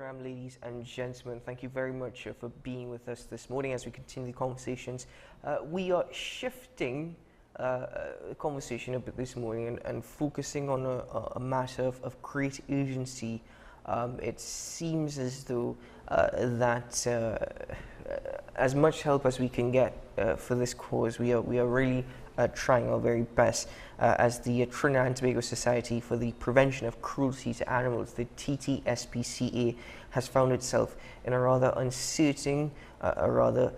program, ladies and gentlemen. Thank you very much for being with us this morning as we continue the conversations. We are shifting the conversation a bit this morning and focusing on a matter of great urgency. It seems as though that as much help as we can get for this cause, we are really trying our very best as the Trinidad and Tobago Society for the Prevention of Cruelty to Animals, the TTSPCA, has found itself in a rather uncertain, a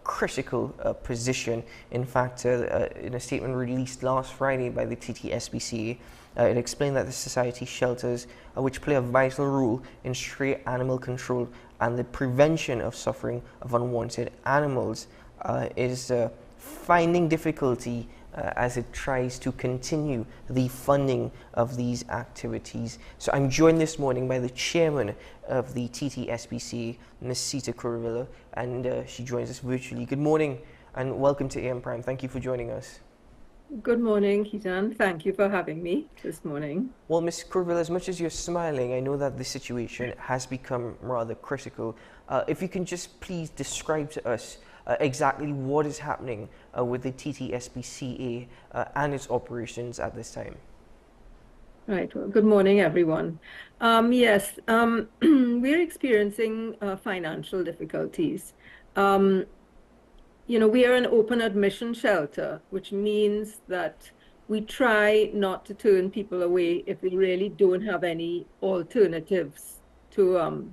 critical position. In fact, in a statement released last Friday by the TTSPCA, it explained that the society shelters, which play a vital role in stray animal control and the prevention of suffering of unwanted animals, is finding difficulty as it tries to continue the funding of these activities. So I'm joined this morning by the chairman of the TTSPCA, Ms. Sita Kuruvilla, and she joins us virtually. Good morning and welcome to AM Prime. Thank you for joining us. Good morning, Keaton. Thank you for having me this morning. Well, Ms. Kuruvilla, as much as you're smiling, I know that the situation has become rather critical. If you can just please describe to us exactly what is happening with the TTSPCA and its operations at this time. Right. Well, good morning, everyone. Yes, we're experiencing financial difficulties. We are an open admission shelter, which means that we try not to turn people away if we really don't have any alternatives to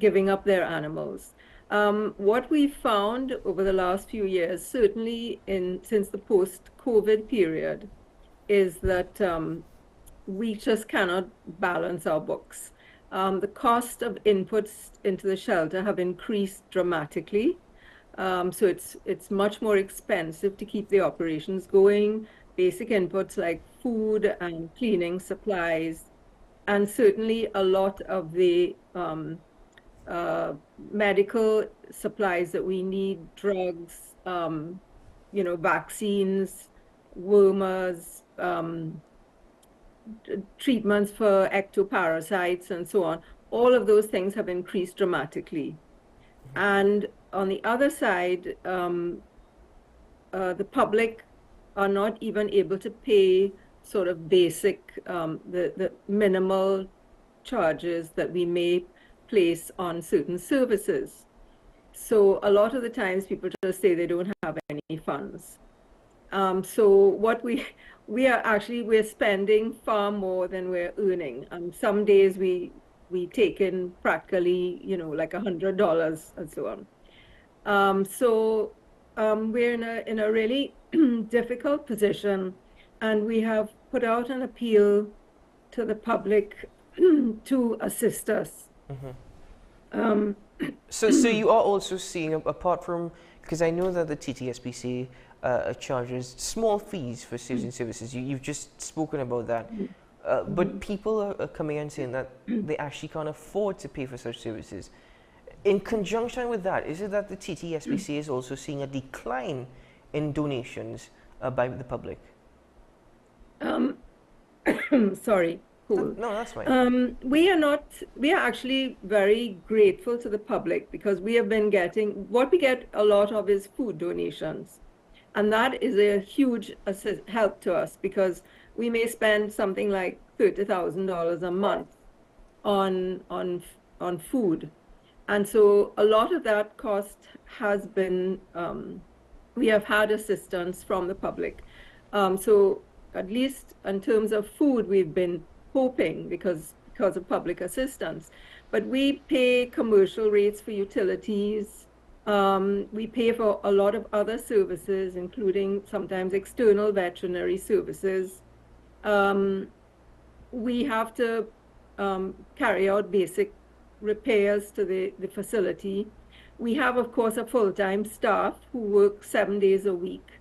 giving up their animals. What we found over the last few years, certainly since the post-COVID period, is that we just cannot balance our books. The cost of inputs into the shelter have increased dramatically. So it's much more expensive to keep the operations going. Basic inputs like food and cleaning supplies, and certainly a lot of the medical supplies that we need, drugs, vaccines, wormers, treatments for ectoparasites and so on. All of those things have increased dramatically. And on the other side, the public are not even able to pay sort of basic, the minimal charges that we may place on certain services. So a lot of the times people just say they don't have any funds. So what we're spending far more than we're earning. Some days we take in practically, like $100 and so on. We're in a really difficult position, and we have put out an appeal to the public to assist us. Mm-hmm. So you are also seeing, apart from, because I know that the TTSPC charges small fees for certain services. You've just spoken about that. But people are coming and saying that they actually can't afford to pay for such services. In conjunction with that, is it that the TTSPC is also seeing a decline in donations by the public? Sorry. Cool. No, that's fine. We are actually very grateful to the public because we have been getting, what we get a lot of is food donations. And that is a huge help to us because we may spend something like $30,000 a month on food. And so a lot of that cost has been, we have had assistance from the public. So at least in terms of food, we've been hoping because of public assistance. But we pay commercial rates for utilities. We pay for a lot of other services, including sometimes external veterinary services. We have to carry out basic repairs to the facility. We have, of course, a full-time staff who work 7 days a week.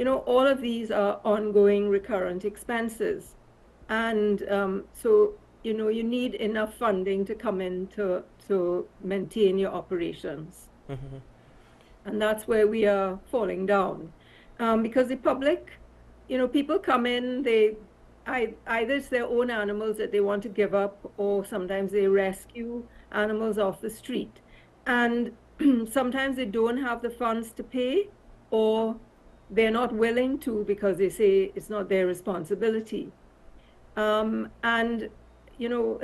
All of these are ongoing recurrent expenses. And so, you need enough funding to come in to maintain your operations. Mm-hmm. And that's where we are falling down. Because the public, people come in, they either it's their own animals that they want to give up, or sometimes they rescue animals off the street. And sometimes they don't have the funds to pay, or they're not willing to because they say it's not their responsibility. And, you know,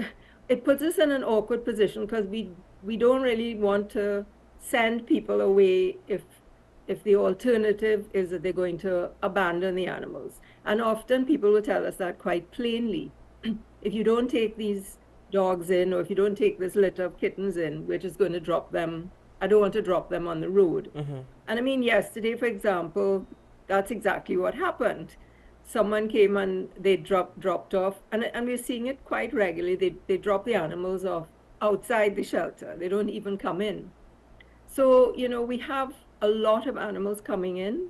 it puts us in an awkward position because we don't really want to send people away if the alternative is that they're going to abandon the animals. And often people will tell us that quite plainly. If you don't take these dogs in, or if you don't take this litter of kittens in, we're just going to drop them. I don't want to drop them on the road. And I mean, yesterday, for example, that's exactly what happened. Someone came and they dropped off, and we're seeing it quite regularly. They drop the animals off outside the shelter. They don't even come in. So, you know, we have a lot of animals coming in,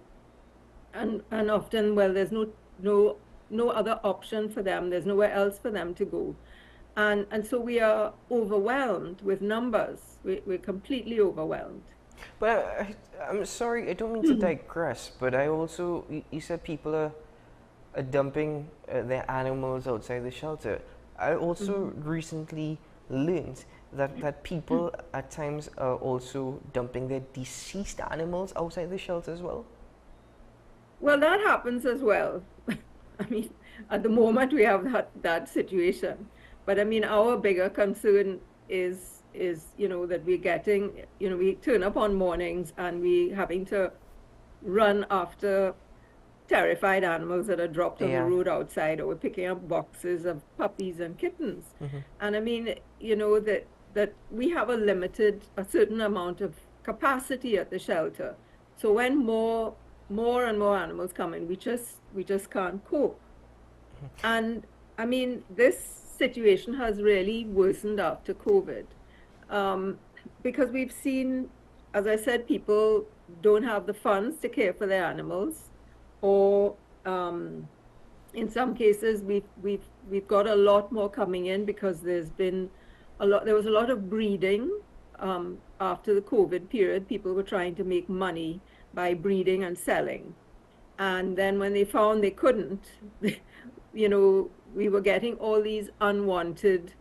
and often, well, there's no other option for them. There's nowhere else for them to go. And so we are overwhelmed with numbers. We're completely overwhelmed. But I'm sorry, I don't mean to digress, but I also, you said people are dumping their animals outside the shelter. I also recently learned that people at times are also dumping their deceased animals outside the shelter as well. Well, that happens as well. I mean, at the moment we have that situation. But I mean, our bigger concern is, you know, that we're getting, you know, we turn up on mornings and we having to run after terrified animals that are dropped on the road outside, or we're picking up boxes of puppies and kittens. And I mean, you know, that we have a certain amount of capacity at the shelter. So when more and more animals come in, we just can't cope. And I mean, this situation has really worsened after COVID, because we've seen, as I said, people don't have the funds to care for their animals, or in some cases we've got a lot more coming in because there was a lot of breeding after the COVID period. People were trying to make money by breeding and selling, and then when they found they couldn't, you know, we were getting all these unwanted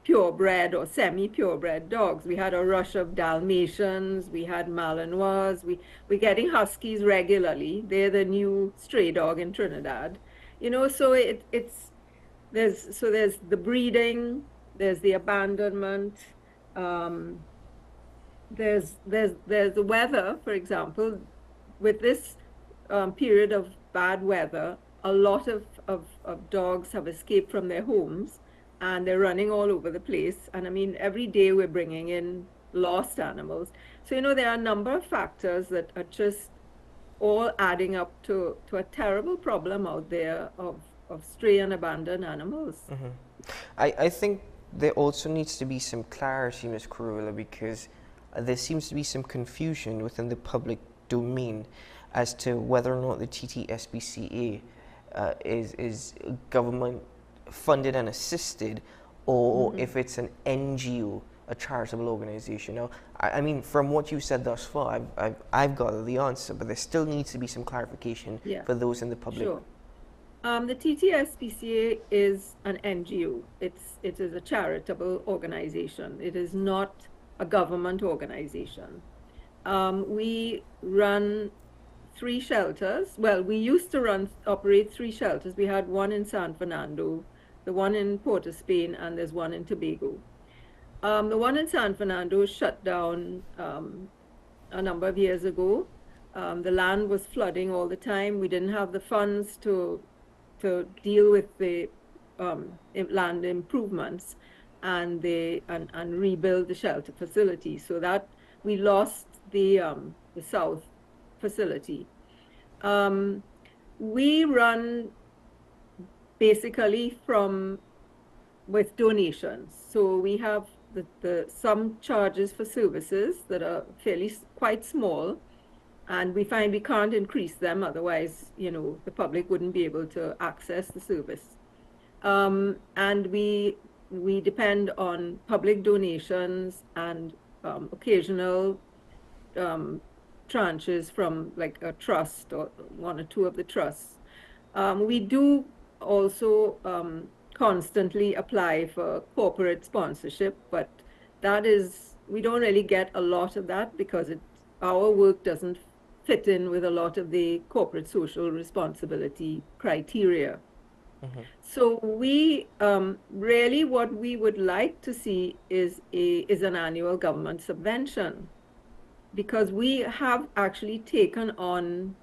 purebred or semi-purebred dogs. We had a rush of Dalmatians, we had Malinois, we're getting Huskies regularly. They're the new stray dog in Trinidad. You know, so there's the breeding, there's the abandonment, there's the weather, for example. With this period of bad weather, a lot of dogs have escaped from their homes, and they're running all over the place. And I mean, every day we're bringing in lost animals. So, you know, there are a number of factors that are just all adding up to a terrible problem out there of stray and abandoned animals. I think there also needs to be some clarity, Ms. Corolla, because there seems to be some confusion within the public domain as to whether or not the TTSBCA is government funded and assisted, or if it's an NGO, a charitable organization. Now, I mean, from what you said thus far, I've got the answer, but there still needs to be some clarification for those in the public. Sure. The TTSPCA is an NGO. It is a charitable organization. It is not a government organization. We run 3 shelters. Well, we used to operate 3 shelters. We had one in San Fernando, the one in Port of Spain, and there's one in Tobago. The one in San Fernando shut down a number of years ago. The land was flooding all the time. We didn't have the funds to deal with the land improvements and rebuild the shelter facility. So that we lost the south facility. We run basically with donations. So we have some charges for services that are quite small, and we find we can't increase them, otherwise, you know, the public wouldn't be able to access the service. And we depend on public donations and occasional tranches from like a trust or 1 or 2 of the trusts. We do also constantly apply for corporate sponsorship, but that is, we don't really get a lot of that because our work doesn't fit in with a lot of the corporate social responsibility criteria. So we really what we would like to see is an annual government subvention, because we have actually taken on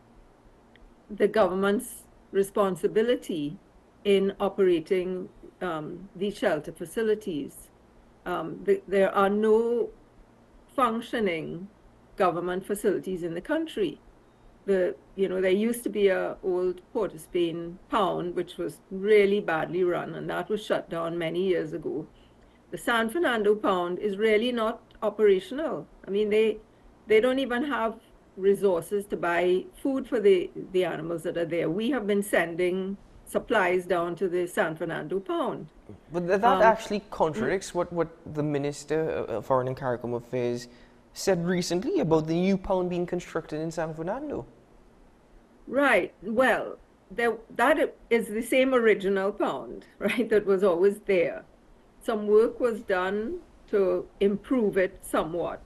the government's responsibility in operating these shelter facilities. There are no functioning government facilities in the country. There used to be a old Port of Spain pound, which was really badly run, and that was shut down many years ago. The San Fernando pound is really not operational. I mean, they don't even have resources to buy food for the animals that are there. We have been sending supplies down to the San Fernando pound. But that actually contradicts what the Minister of Foreign and CARICOM Affairs said recently about the new pound being constructed in San Fernando. Right. Well, that is the same original pound, right, that was always there. Some work was done to improve it somewhat,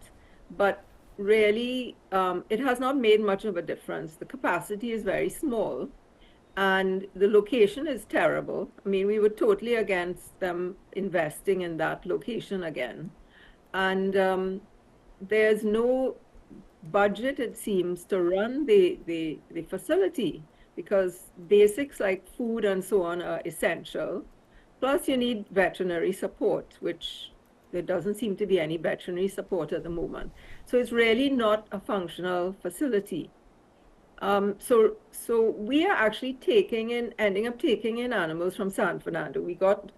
but really it has not made much of a difference. The capacity is very small, and the location is terrible. I mean, we were totally against them investing in that location again. And there's no budget, it seems, to run the facility, because basics like food and so on are essential. Plus, you need veterinary support, which there doesn't seem to be any veterinary support at the moment. So it's really not a functional facility. So we are actually ending up taking in animals from San Fernando. We got,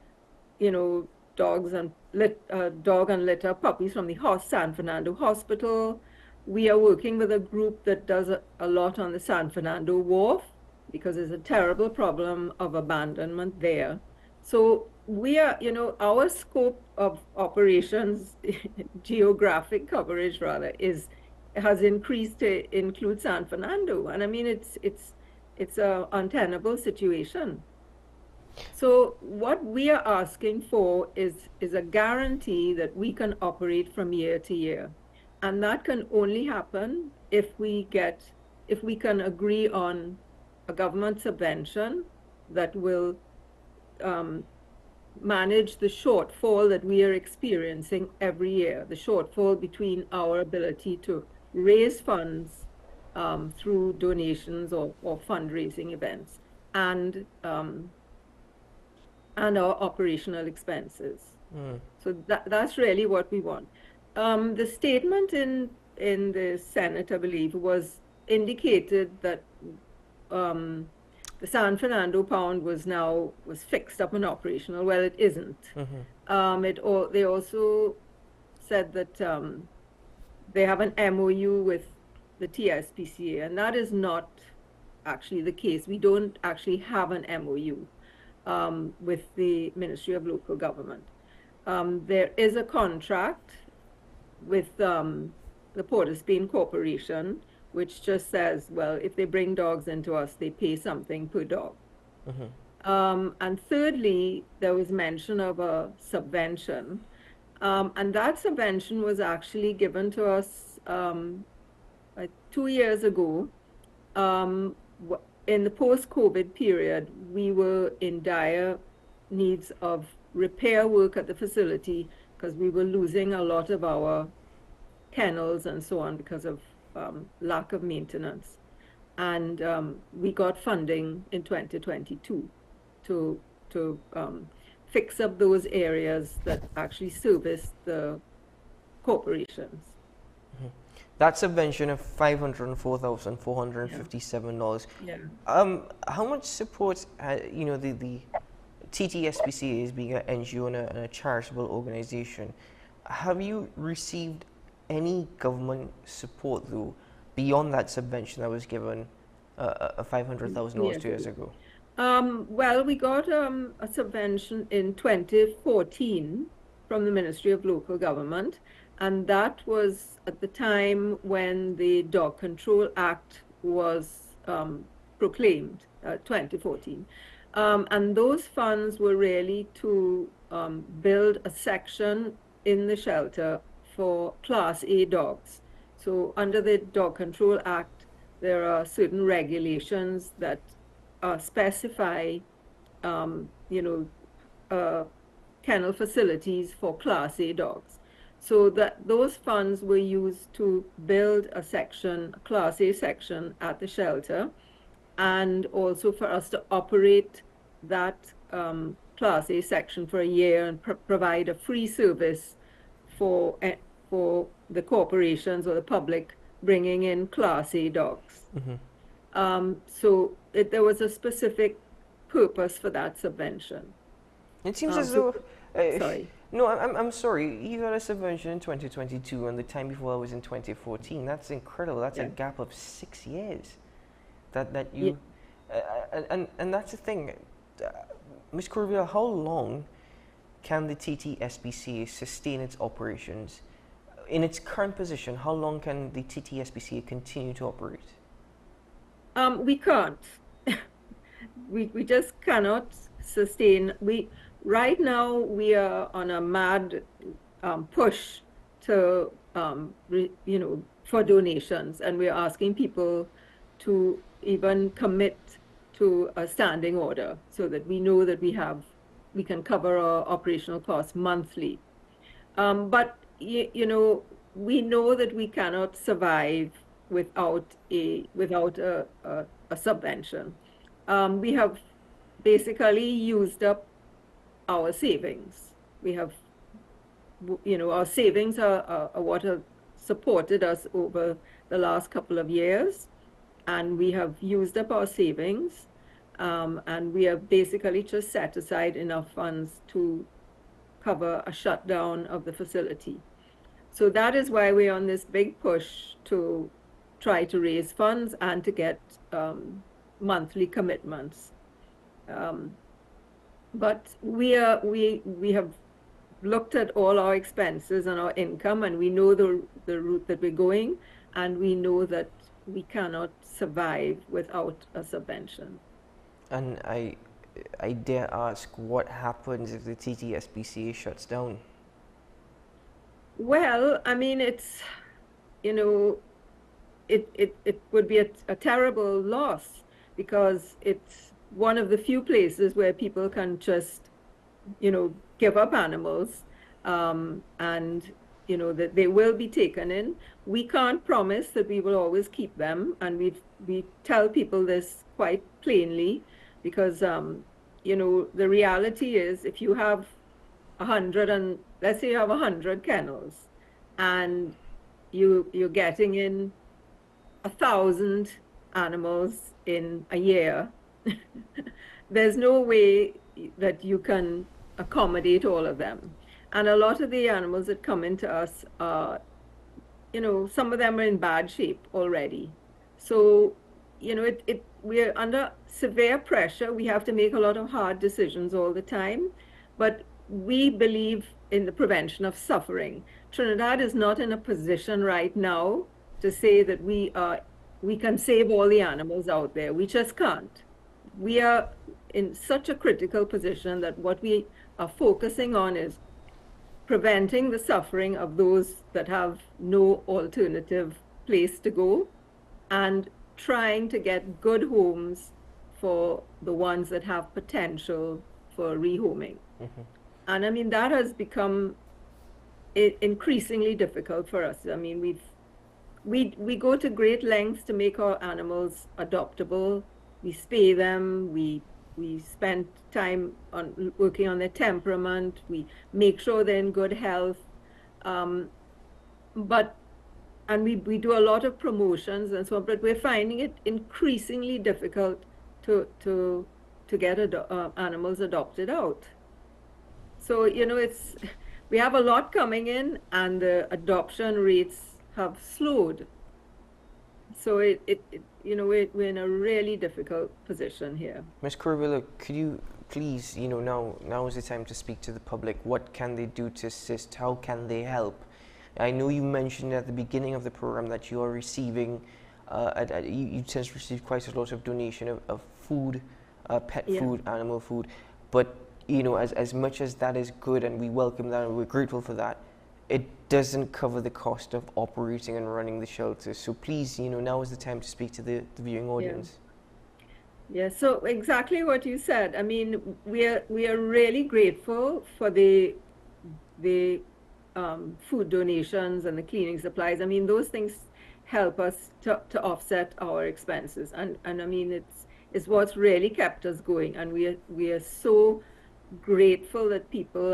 dog and litter puppies from the San Fernando Hospital. We are working with a group that does a lot on the San Fernando Wharf, because there's a terrible problem of abandonment there. So we are, our scope of operations, geographic coverage rather, has increased to include San Fernando. And I mean, it's a untenable situation. So what we are asking for is a guarantee that we can operate from year to year. And that can only happen if we can agree on a government subvention that will manage the shortfall that we are experiencing every year, the shortfall between our ability to raise funds through donations or fundraising events and our operational expenses. So that's really what we want. The statement in the Senate, I believe, indicated that the San Fernando pound was fixed up and operational. Well, it isn't. They also said that they have an MOU with the TSPCA, and that is not actually the case. We don't actually have an MOU with the Ministry of Local Government. There is a contract with the Port of Spain Corporation, which just says, well, if they bring dogs into us, they pay something per dog. And thirdly, there was mention of a subvention. And that subvention was actually given to us 2 years ago. In the post-COVID period, we were in dire needs of repair work at the facility because we were losing a lot of our kennels and so on because of lack of maintenance. And we got funding in 2022 to fix up those areas that actually service the corporations. That subvention of $504,457. Yeah. How much support, the TTSPCA is being an NGO and a charitable organization. Have you received any government support, though, beyond that subvention that was given $500,000 2 years ago? Well, we got a subvention in 2014 from the Ministry of Local Government, and that was at the time when the Dog Control Act was proclaimed, 2014. And those funds were really to build a section in the shelter for Class A dogs. So under the Dog Control Act, there are certain regulations that specify, kennel facilities for Class A dogs. So that those funds were used to build a section, a Class A section at the shelter, and also for us to operate that Class A section for a year and provide a free service for the corporations or the public bringing in Class A dogs. So there was a specific purpose for that subvention. It seems as though. Sorry. No, I'm sorry. You got a subvention in 2022, and the time before that was in 2014. That's incredible. That's a gap of 6 years. That you, and that's the thing, Ms. Corvilla. How long can the TTSBCA sustain its operations in its current position? How long can the TTSBCA continue to operate? We can't. we just cannot sustain. Right now we are on a mad push to for donations, and we're asking people to even commit to a standing order so that we know that we can cover our operational costs monthly. But we know that we cannot survive without a subvention. We have basically used up our savings. We have, our savings are what have supported us over the last couple of years, and we have used up our savings, and we have basically just set aside enough funds to cover a shutdown of the facility. So that is why we're on this big push to try to raise funds and to get monthly commitments. But we have looked at all our expenses and our income, and we know the route that we're going, and we know that we cannot survive without a subvention. And I dare ask, what happens if the TTSBCA shuts down? Well, I mean, it's, it would be a terrible loss, because it's one of the few places where people can just, give up animals, and, that they will be taken in. We can't promise that we will always keep them, and we tell people this quite plainly, because, the reality is, if you have 100, and let's say you have 100 kennels, and you're getting in 1,000 animals in a year, there's no way that you can accommodate all of them. And a lot of the animals that come into us are, some of them are in bad shape already. So, we're under severe pressure. We have to make a lot of hard decisions all the time, but we believe in the prevention of suffering. Trinidad is not in a position right now to say that we can save all the animals out there. We just can't. We are in such a critical position that what we are focusing on is preventing the suffering of those that have no alternative place to go, and trying to get good homes for the ones that have potential for rehoming. Mm-hmm. And I mean, that has become increasingly difficult for us. I mean, we go to great lengths to make our animals adoptable. We spay them, we spend time on working on their temperament, we make sure they're in good health, and we do a lot of promotions and so on, but we're finding it increasingly difficult to get animals adopted out. So, we have a lot coming in, and the adoption rates have slowed. So we're in a really difficult position here. Ms. Corvilla, could you please, now is the time to speak to the public. What can they do to assist? How can they help? I know you mentioned at the beginning of the program that you are receiving, you tend to receive quite a lot of donation of food pet food, animal food. But, you know, as much as that is good and we welcome that and we're grateful for that, it doesn't cover the cost of operating and running the shelters. So please, you know, now is the time to speak to the viewing audience. Yeah, so exactly what you said. I mean, we are really grateful for the food donations and the cleaning supplies. I mean, those things help us to offset our expenses, and I mean, it's what's really kept us going, and we are so grateful that people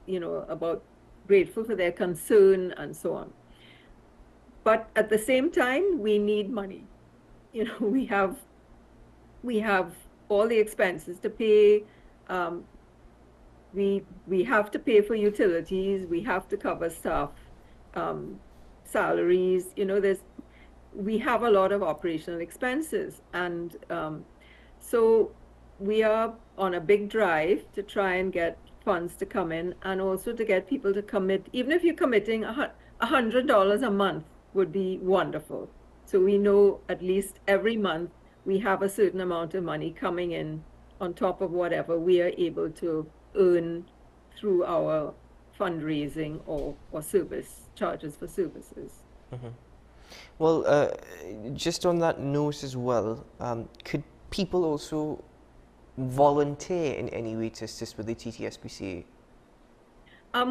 you know, grateful for their concern and so on. But at the same time, we need money. You know, we have all the expenses to pay. We have to pay for utilities. We have to cover staff salaries. You know, we have a lot of operational expenses, and so we are on a big drive to try and get funds to come in, and also to get people to commit. Even if you're committing $100 a month, would be wonderful. So we know at least every month we have a certain amount of money coming in on top of whatever we are able to earn through our fundraising or service charges for services. Mm-hmm. Well, just on that note as well, could people also volunteer in any way to assist with the TTSPCA?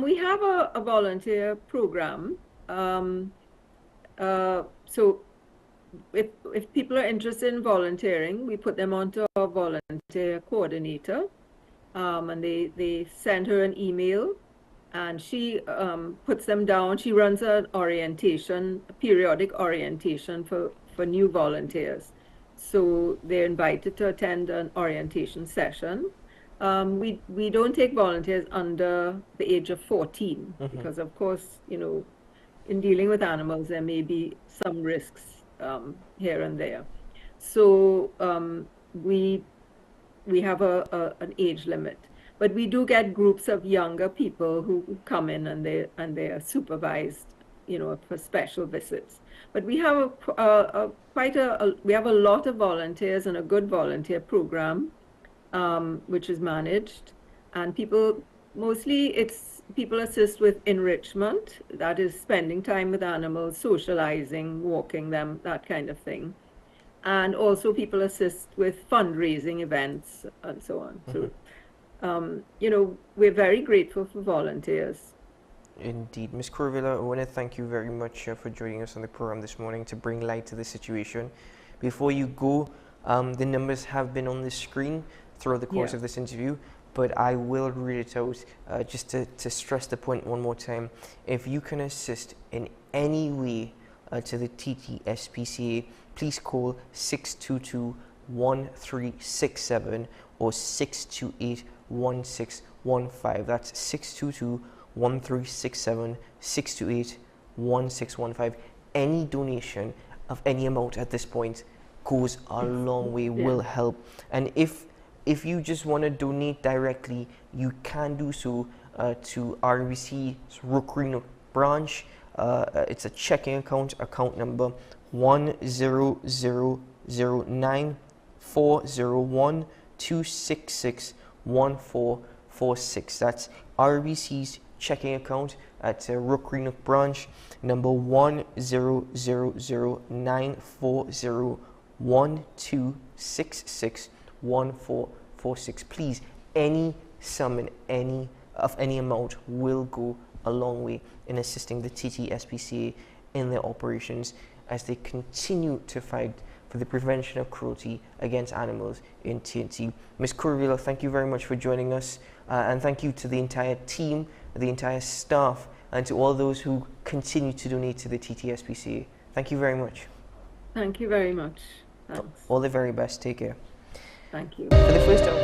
We have a volunteer program. So if people are interested in volunteering, we put them onto our volunteer coordinator, and they send her an email, and she puts them down. She runs an orientation, a periodic orientation for new volunteers. So they're invited to attend an orientation session. We don't take volunteers under the age of 14, because of course, you know, in dealing with animals, there may be some risks here and there. So we have an age limit, but we do get groups of younger people who come in, and they are supervised, you know, for special visits. But we have we have a lot of volunteers and a good volunteer program, which is managed, and people assist with enrichment, that is spending time with animals, socializing, walking them, that kind of thing. And also people assist with fundraising events and so on. So, you know, we're very grateful for volunteers. Indeed. Ms. Corvilla, I want to thank you very much for joining us on the program this morning to bring light to the situation. Before you go, the numbers have been on the screen throughout the course of this interview, but I will read it out just to stress the point one more time. If you can assist in any way to the TTSPCA, please call 622-1367 or 628-1615. That's 622-1367, 628-1615. Any donation of any amount at this point goes a long way, will help. And if you just want to donate directly, you can do so to RBC's Greendot branch. It's a checking account number 1009401266146. That's RBC's checking account at Greendot branch number 1009401266146. Please, any sum in any amount will go a long way in assisting the TTSPCA in their operations as they continue to fight for the prevention of cruelty against animals in TNT. Ms. Corvilla, thank you very much for joining us, and thank you to the entire team, the entire staff, and to all those who continue to donate to the TTSPCA. Thank you very much. Thank you very much. Thanks. All the very best. Take care. Thank you. For the first time.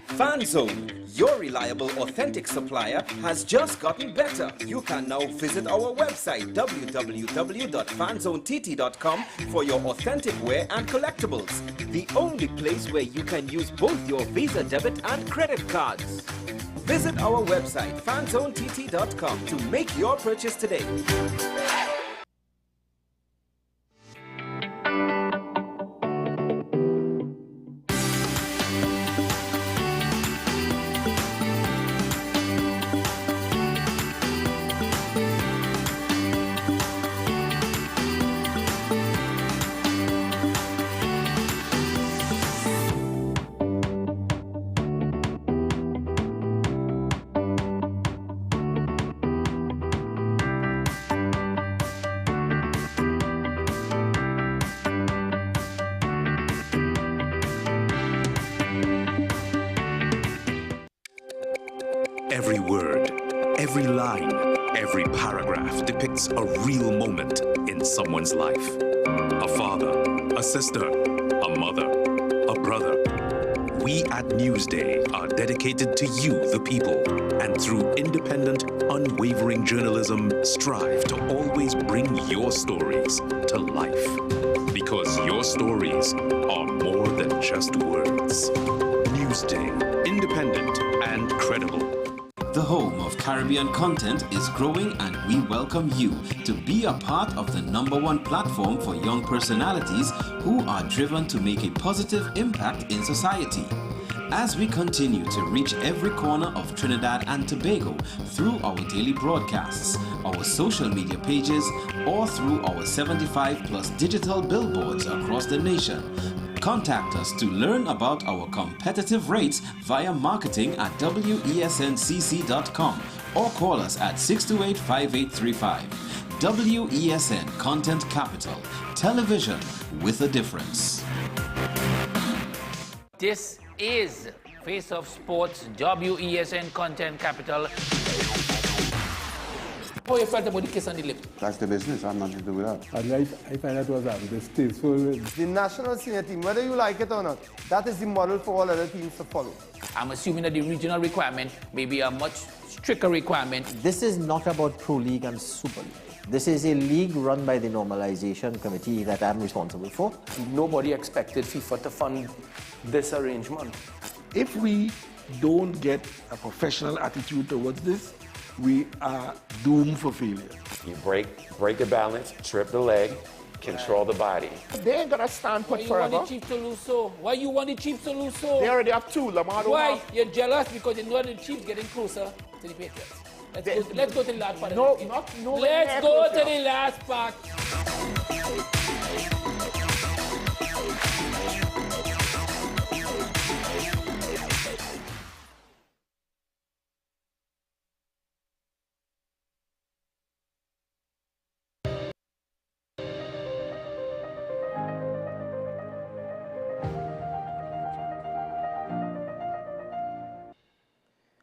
FanZone, your reliable, authentic supplier, has just gotten better. You can now visit our website www.fanzonett.com for your authentic wear and collectibles. The only place where you can use both your Visa debit and credit cards. Visit our website, fanzonett.com, to make your purchase today. Every word, every line, every paragraph depicts a real moment in someone's life. A father, a sister, a mother, a brother. We at Newsday are dedicated to you, the people, and through independent, unwavering journalism, strive to always bring your stories to life. Because your stories are more than just words. Newsday, independent and credible. The home of Caribbean content is growing, and we welcome you to be a part of the #1 platform for young personalities who are driven to make a positive impact in society. As we continue to reach every corner of Trinidad and Tobago through our daily broadcasts, our social media pages, or through our 75+ digital billboards across the nation, contact us to learn about our competitive rates via marketing at wesncc.com or call us at 628-5835. WESN Content Capital, television with a difference. This is Face of Sports, WESN Content Capital. How you felt about the kiss on the lip? That's the business. I'm nothing to do with that. I find that was distasteful. The national senior team, whether you like it or not, that is the model for all other teams to follow. I'm assuming that the regional requirement may be a much stricter requirement. This is not about Pro League and Super League. This is a league run by the Normalization Committee that I'm responsible for. Nobody expected FIFA to fund this arrangement. If we don't get a professional attitude towards this, we are doomed for failure. You break the balance, trip the leg, control the body. They ain't gonna stand put forever. Why you want the Chiefs to lose so? Why you want the Chiefs to lose so? They already have two. Lamar don't Why? have. You're jealous because you know the Chiefs getting closer to the Patriots. Let's go to the last part. No, of the not game. no. Let's go to the last part.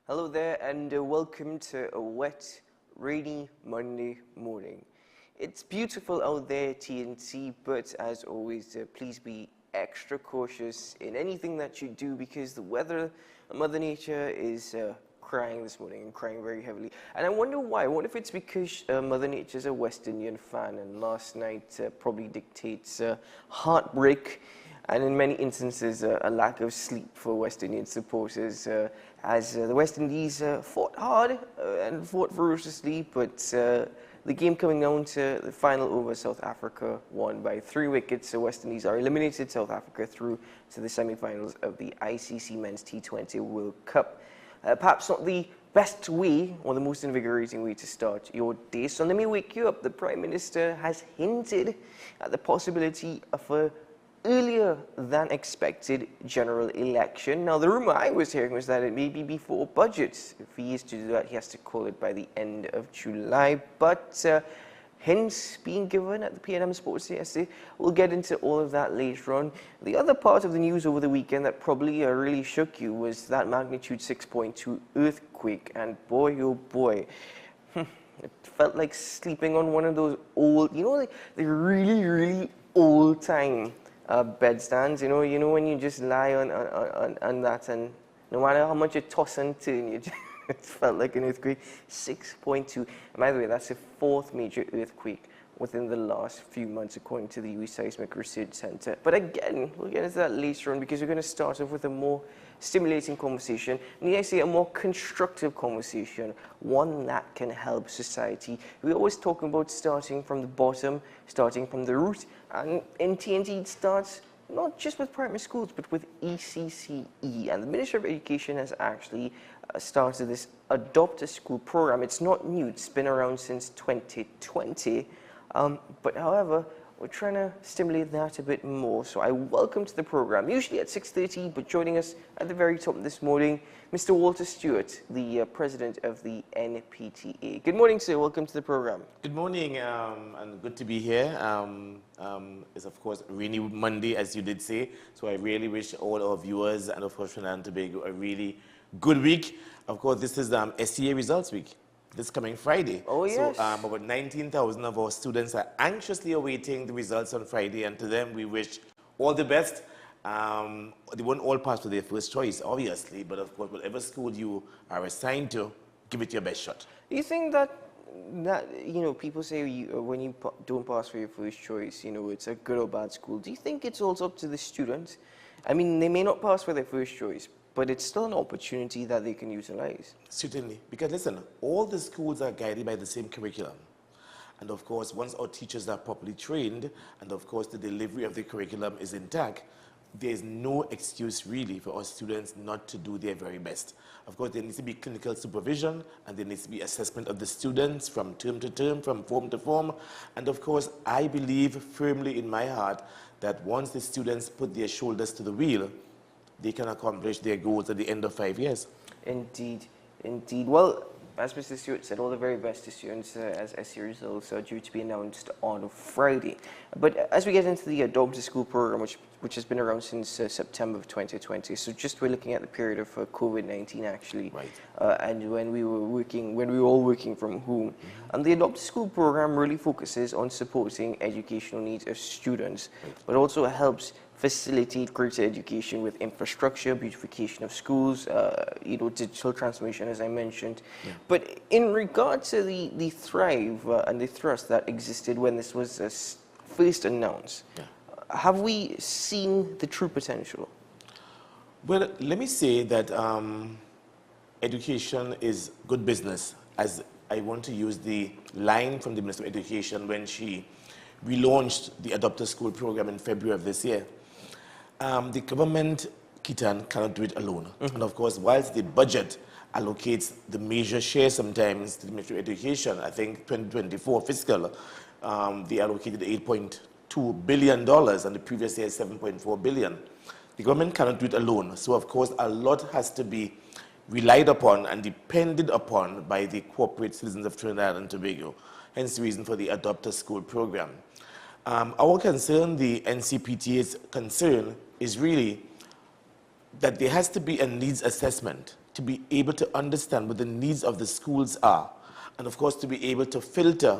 Hello there, and welcome to a wet, rainy Monday morning. It's beautiful out there, TNT, but as always, please be extra cautious in anything that you do, because the weather, Mother Nature is crying this morning and crying very heavily. And I wonder why. I wonder if it's because Mother Nature is a West Indian fan, and last night probably dictates heartbreak, and in many instances a lack of sleep for West Indian supporters, as the West Indies fought hard and fought ferociously, but the game coming down to the final over, South Africa won by 3 wickets, so West Indies are eliminated. South Africa through to the semi-finals of the ICC Men's T20 World Cup. Perhaps not the best way or the most invigorating way to start your day, so let me wake you up. The Prime Minister has hinted at the possibility of a earlier than expected general election. Now, the rumor I was hearing was that it may be before budget. If he is to do that, he has to call it by the end of July. But hints being given at the PNM Sports yesterday. We'll get into all of that later on. The other part of the news over the weekend that probably really shook you was that magnitude 6.2 earthquake. And boy, oh boy, it felt like sleeping on one of those old, you know, like the really, really old time bed stands, you know when you just lie on that, and no matter how much you toss and turn, you just, it felt like an earthquake. 6.2. And by the way, that's the 4th major earthquake within the last few months, according to the U Seismic Research Center. But again, we'll get into that later on because we're going to start off with a more stimulating conversation, and I say a more constructive conversation, one that can help society. We're always talking about starting from the bottom, starting from the root, and in TNT it starts not just with primary schools, but with ECCE. And the Ministry of Education has actually started this Adopt a School program. It's not new, it's been around since 2020. But however, we're trying to stimulate that a bit more. So I welcome to the program, usually at 6:30, but joining us at the very top this morning, Mr. Walter Stewart, the president of the NPTA. Good morning, sir. Welcome to the program. Good morning, and good to be here. It's of course a rainy Monday, as you did say. So I really wish all our viewers and of course Trinidad and Tobago a really good week. Of course, this is SCA results week. This coming Friday. Oh, yes. So about 19,000 of our students are anxiously awaiting the results on Friday, and to them we wish all the best. They won't all pass with their first choice, obviously, but of course, whatever school you are assigned to, give it your best shot. Do you think that people say when you don't pass for your first choice, it's a good or bad school? Do you think it's also up to the students? I mean, they may not pass for their first choice, but it's still an opportunity that they can utilize. Certainly, because listen, all the schools are guided by the same curriculum. And of course, once our teachers are properly trained, and of course the delivery of the curriculum is intact, there is no excuse really for our students not to do their very best. Of course, there needs to be clinical supervision, and there needs to be assessment of the students from term to term, from form to form. And of course, I believe firmly in my heart that once the students put their shoulders to the wheel, they can accomplish their goals at the end of 5 years. Indeed, indeed. Well, as Mr. Stewart said, all the very best to students as SC results are due to be announced on Friday. But as we get into the Adopt a School program, which has been around since September of 2020, so just we're looking at the period of COVID-19 actually, right. And when we were all working from home. And the Adopt a School program really focuses on supporting educational needs of students, but also helps facilitate greater education with infrastructure, beautification of schools, digital transformation, as I mentioned. Yeah. But in regard to the Thrive and the thrust that existed when this was first announced, have we seen the true potential? Well, let me say that education is good business, as I want to use the line from the Minister of Education when she relaunched the Adopt a School program in February of this year. The government, Kitan, cannot do it alone. And of course, whilst the budget allocates the major share sometimes to the Ministry of Education, I think 2024 fiscal, they allocated $8.2 billion, and the previous year $7.4 billion. The government cannot do it alone. So of course, a lot has to be relied upon and depended upon by the corporate citizens of Trinidad and Tobago. Hence the reason for the Adopt a School program. Our concern, the NCPTA's concern, is really that there has to be a needs assessment to be able to understand what the needs of the schools are, and of course to be able to filter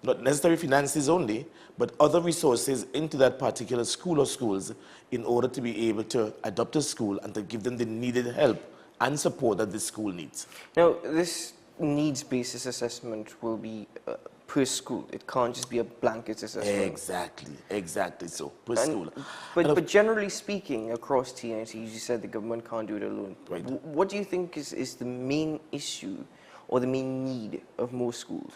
not necessarily finances only, but other resources into that particular school or schools in order to be able to adopt a school and to give them the needed help and support that the school needs. Now, this needs-based assessment will be per school. It can't just be a blanket assessment. Exactly so, per school. But generally speaking, across TNT, you said the government can't do it alone. Right. What do you think is the main issue or the main need of most schools?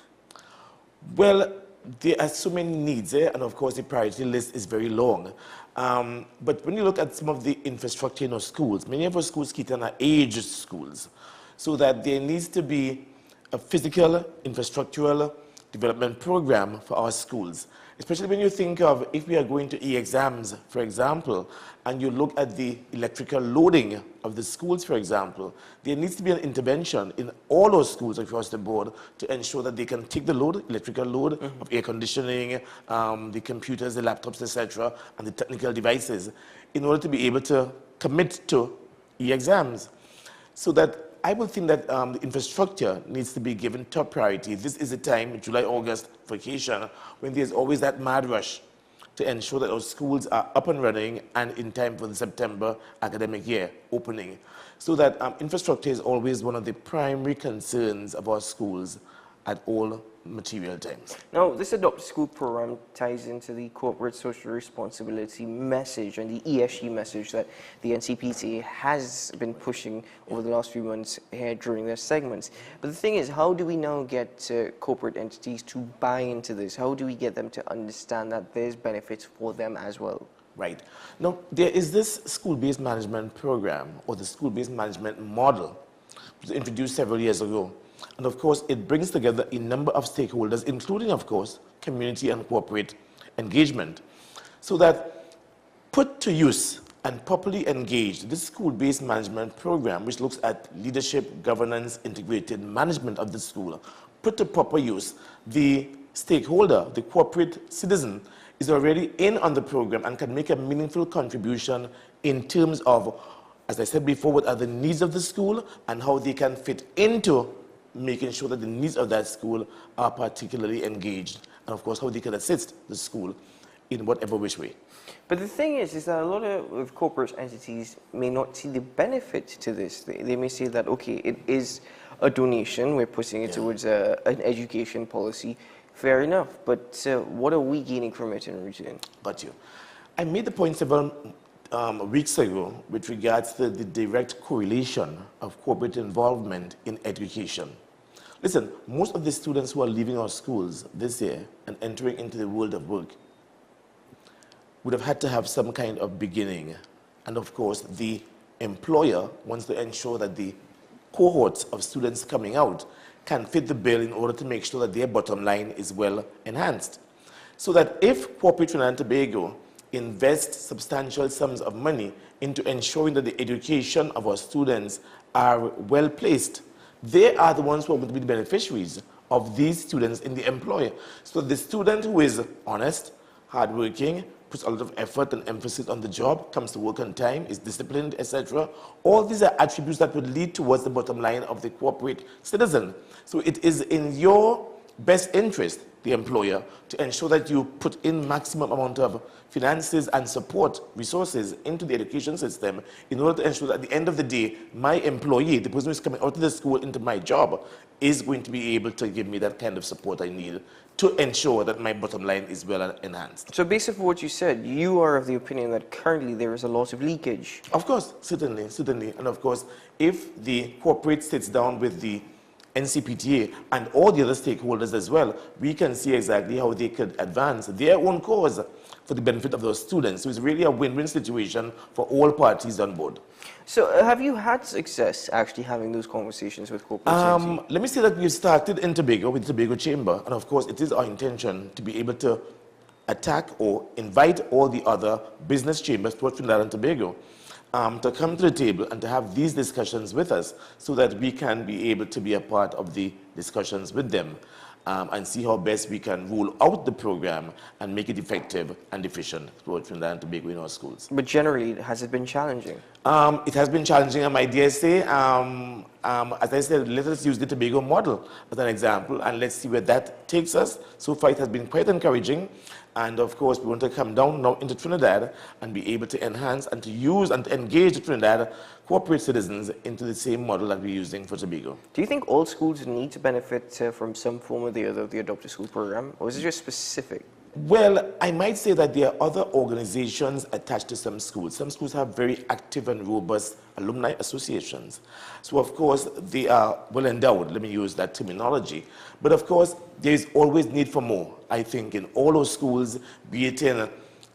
Well, there are so many needs, and of course the priority list is very long. But when you look at some of the infrastructure in our schools, many of our schools, Keaton, are aged schools, so that there needs to be a physical, infrastructural development program for our schools. Especially when you think of if we are going to e-exams, for example, and you look at the electrical loading of the schools, for example, there needs to be an intervention in all our schools across the board to ensure that they can take the load, electrical load of air conditioning, the computers, the laptops, etc., and the technical devices in order to be able to commit to e-exams. So that I would think that the infrastructure needs to be given top priority. This is the time, July-August vacation, when there's always that mad rush to ensure that our schools are up and running and in time for the September academic year opening. So that infrastructure is always one of the primary concerns of our schools at all material times. Now, this Adopt a School program ties into the corporate social responsibility message and the ESG message that the NCPT has been pushing over the last few months here during their segments. But the thing is, how do we now get corporate entities to buy into this? How do we get them to understand that there's benefits for them as well? Right. Now, there is this school-based management program, or the school-based management model, which was introduced several years ago. And of course, it brings together a number of stakeholders, including, of course, community and corporate engagement, so that put to use and properly engaged, this school-based management program, which looks at leadership, governance, integrated management of the school, put to proper use, the stakeholder, the corporate citizen, is already in on the program and can make a meaningful contribution in terms of, as I said before, what are the needs of the school and how they can fit into making sure that the needs of that school are particularly engaged, and of course how they can assist the school in whatever which way. But the thing is that a lot of corporate entities may not see the benefit to this. They may say that, okay, it is a donation, we're putting it towards an education policy, fair enough, but what are we gaining from it in return? Got you. I made the point several weeks ago with regards to the direct correlation of corporate involvement in education. Listen, most of the students who are leaving our schools this year and entering into the world of work would have had to have some kind of beginning. And of course, the employer wants to ensure that the cohorts of students coming out can fit the bill in order to make sure that their bottom line is well enhanced. So that if corporate Trinidad and Tobago invests substantial sums of money into ensuring that the education of our students are well placed, they are the ones who are going to be the beneficiaries of these students in the employer. So the student who is honest, hardworking, puts a lot of effort and emphasis on the job, comes to work on time, is disciplined, etc. All these are attributes that would lead towards the bottom line of the corporate citizen. So it is in your best interest, the employer, to ensure that you put in maximum amount of finances and support resources into the education system in order to ensure that at the end of the day, my employee, the person who is coming out of the school into my job, is going to be able to give me that kind of support I need to ensure that my bottom line is well enhanced. So based on what you said, you are of the opinion that currently there is a lot of leakage. Of course, certainly. And of course, if the corporate sits down with the NCPTA and all the other stakeholders as well, we can see exactly how they could advance their own cause for the benefit of those students. So it's really a win-win situation for all parties on board. So have you had success actually having those conversations with corporate entities? Let me say that we started in Tobago with the Tobago Chamber, and of course it is our intention to be able to attack or invite all the other business chambers throughout Trinidad and Tobago to come to the table and to have these discussions with us so that we can be able to be a part of the discussions with them and see how best we can roll out the program and make it effective and efficient throughout Trinidad and Tobago in our schools. But generally, has it been challenging? It has been challenging, I might dare say. As I said, let us use the Tobago model as an example, and let's see where that takes us. So far, it has been quite encouraging. And of course, we want to come down now into Trinidad and be able to enhance and to use and to engage the Trinidad corporate citizens into the same model that we're using for Tobago. Do you think all schools need to benefit from some form or the other of the Adopt a School program, or is it just specific? Well, I might say that there are other organizations attached to some schools. Some schools have very active and robust alumni associations. So, of course, they are well endowed, let me use that terminology. But, of course, there is always need for more, I think, in all those schools, be it in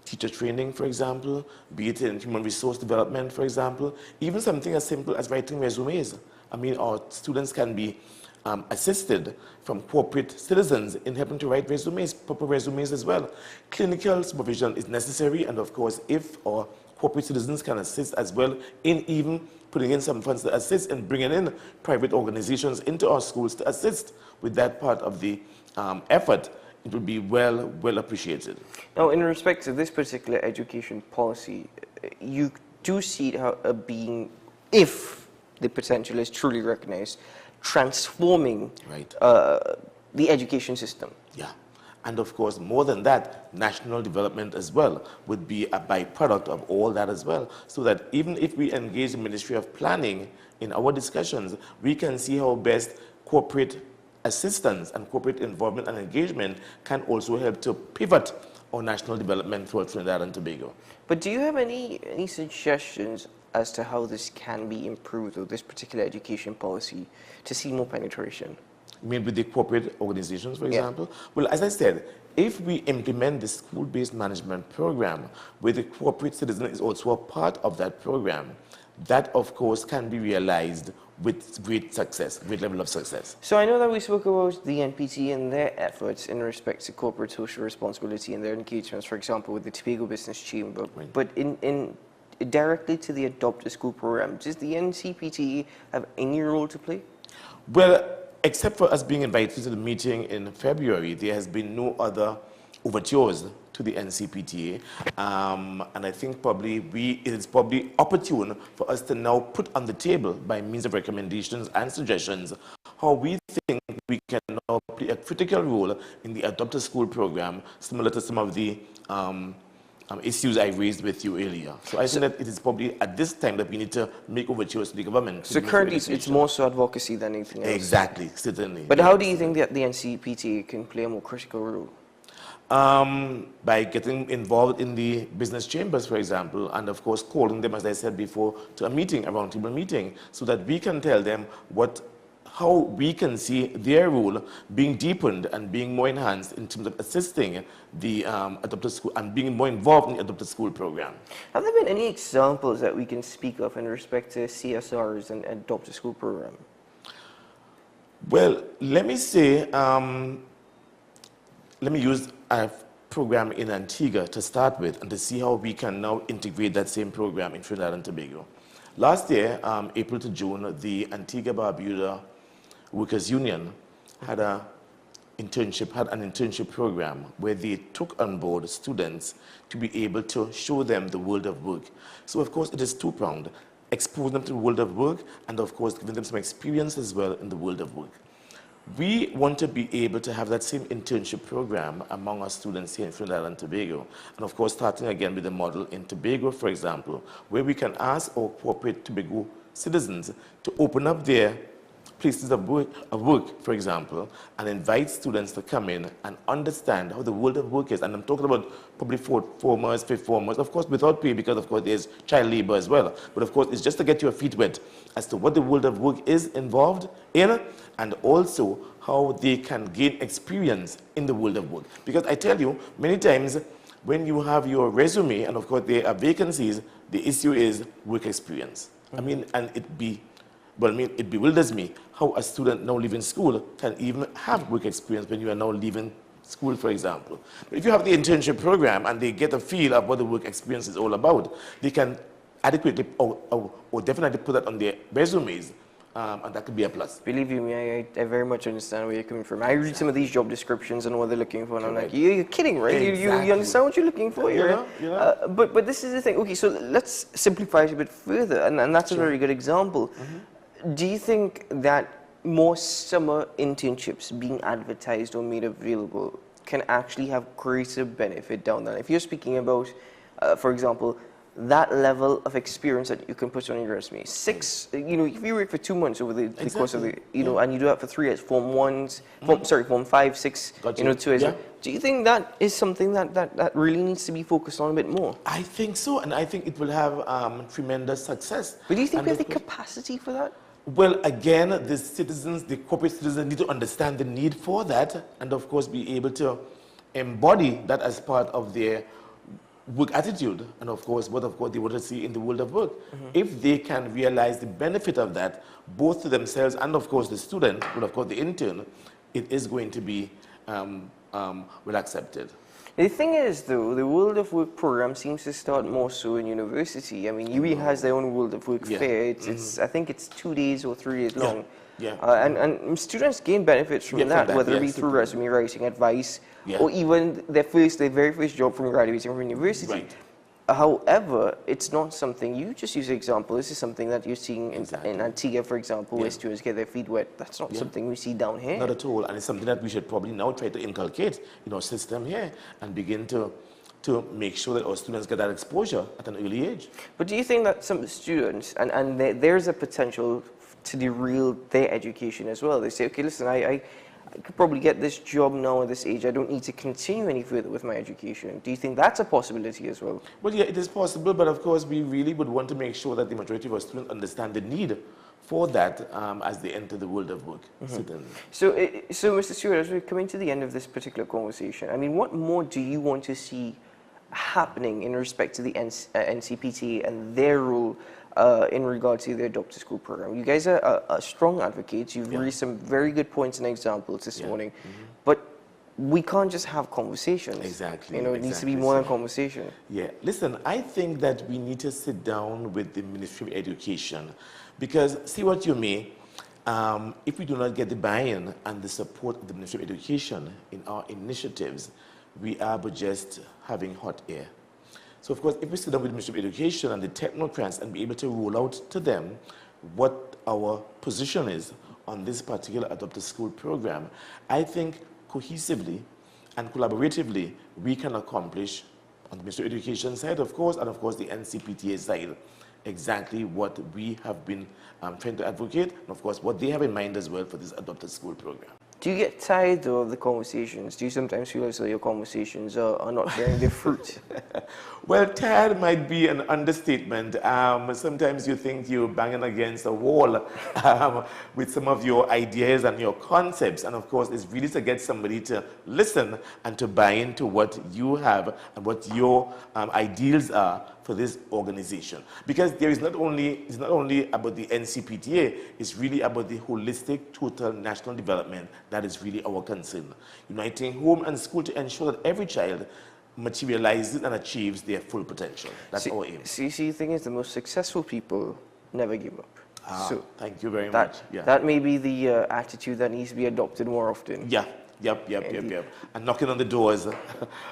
teacher training, for example, be it in human resource development, for example, even something as simple as writing resumes. I mean, our students can be assisted from corporate citizens in helping to write resumes, proper resumes as well. Clinical supervision is necessary, and of course, if our corporate citizens can assist as well in even putting in some funds to assist in bringing in private organizations into our schools to assist with that part of the effort, it would be well appreciated. Now, in respect to this particular education policy, you do see it being, if the potential is truly recognized, transforming the education system. Yeah. And of course, more than that, national development as well would be a byproduct of all that as well. So that even if we engage the Ministry of Planning in our discussions, we can see how best corporate assistance and corporate involvement and engagement can also help to pivot our national development throughout Trinidad and Tobago. But do you have any suggestions as to how this can be improved, or this particular education policy, to see more penetration? You mean with the corporate organizations, for example? Well, as I said, if we implement the school-based management program, where the corporate citizen is also a part of that program, that, of course, can be realized with great success, great level of success. So I know that we spoke about the NPT and their efforts in respect to corporate social responsibility and their engagements, for example, with the Tobago Business Chamber. Right. But in directly to the Adopt a School program, does the NCPT have any role to play? Well, except for us being invited to the meeting in February, there has been no other overtures to the NCPTA, and I think it is probably opportune for us to now put on the table, by means of recommendations and suggestions, how we think we can now play a critical role in the Adopt a School program, similar to some of the issues I raised with you earlier. So I think that it is probably at this time that we need to make overtures to the government. So currently it's more so advocacy than anything else? Exactly, certainly. But how do you think that the NCPT can play a more critical role? By getting involved in the business chambers, for example, and of course calling them, as I said before, to a meeting, a roundtable meeting, so that we can tell them how we can see their role being deepened and being more enhanced in terms of assisting the Adopt a School and being more involved in the Adopt a School program. Have there been any examples that we can speak of in respect to CSRs and Adopt a School program? Well, let me say, let me use a program in Antigua to start with and to see how we can now integrate that same program in Trinidad and Tobago. Last year, April to June, the Antigua-Barbuda Workers Union had an internship program where they took on board students to be able to show them the world of work. So of course it is two-pronged, expose them to the world of work and of course giving them some experience as well in the world of work. We want to be able to have that same internship program among our students here in Trinidad and Tobago. And of course, starting again with the model in Tobago, for example, where we can ask our corporate Tobago citizens to open up their places of work, for example, and invite students to come in and understand how the world of work is. And I'm talking about probably fourth formers, fifth formers, of course without pay, because of course there's child labor as well. But of course it's just to get your feet wet as to what the world of work is involved in, and also how they can gain experience in the world of work. Because I tell you, many times when you have your resume, and of course there are vacancies, the issue is work experience. I mean, and it bewilders me how a student now leaving school can even have work experience when you are now leaving school, for example. But if you have the internship program and they get a feel of what the work experience is all about, they can adequately or definitely put that on their resumes, and that could be a plus. Believe you me, I very much understand where you're coming from. I read some of these job descriptions and what they're looking for, and I'm like, you're kidding, right? Exactly. You understand what you're looking for, right? Yeah. But this is the thing. Okay, so let's simplify it a bit further, and that's a very good example. Do you think that more summer internships being advertised or made available can actually have greater benefit down there? If you're speaking about, for example, that level of experience that you can put on your resume. If you work for 2 months over the course of the, and you do that for 3 years, Form 5, 6, 2 years. Yeah. Do you think that is something that really needs to be focused on a bit more? I think so, and I think it will have tremendous success. But do you think we have the capacity for that? Well, again, the corporate citizens need to understand the need for that, and of course be able to embody that as part of their work attitude, and of course what they want to see in the world of work. If they can realize the benefit of that, both to themselves and of course the student, but of course the intern, it is going to be well accepted. The thing is, though, the World of Work program seems to start more so in university. I mean, UE has their own World of Work fair. I think it's 2 days or 3 days long. And students gain benefits from that, whether it be through resume writing, advice, or even their very first job from graduating from university. Right. However, it's not something, you just use an example, this is something that you're seeing in Antigua, for example, where students get their feet wet. That's not something we see down here. Not at all, and it's something that we should probably now try to inculcate in our system here and begin to make sure that our students get that exposure at an early age. But do you think that some students, and there's a potential to derail their education as well? They say, okay, listen, I could probably get this job now at this age. I don't need to continue any further with my education. Do you think that's a possibility as well? Well, yeah, it is possible, but of course, we really would want to make sure that the majority of our students understand the need for that as they enter the world of work. Certainly. So, Mr. Stewart, as we're coming to the end of this particular conversation, I mean, what more do you want to see happening in respect to the NCPT and their role in regard to the Adopt a School program? You guys are strong advocates. You've raised some very good points and examples this morning, but we can't just have conversations. Exactly. You know, it needs to be more than conversation. Yeah. Listen, I think that we need to sit down with the Ministry of Education because, see what you may, if we do not get the buy-in and the support of the Ministry of Education in our initiatives, we are but just having hot air. So, of course, if we sit down with the Ministry of Education and the technocrats and be able to roll out to them what our position is on this particular Adopt a School program, I think cohesively and collaboratively we can accomplish on the Ministry of Education side, of course, and of course the NCPTA side, exactly what we have been trying to advocate, and of course what they have in mind as well for this Adopt a School program. Do you get tired of the conversations? Do you sometimes feel as though your conversations are not bearing their fruit? Well, tired might be an understatement. Sometimes you think you're banging against a wall with some of your ideas and your concepts. And of course, it's really to get somebody to listen and to buy into what you have and what your ideals are for this organization. Because there is it's not only about the NCPTA, it's really about the holistic, total national development that is really our concern. Uniting home and school to ensure that every child materializes and achieves their full potential. That's our aim. See, the thing is, the most successful people never give up. So thank you very much. Yeah. That may be the attitude that needs to be adopted more often. Yeah. Yep. And knocking on the doors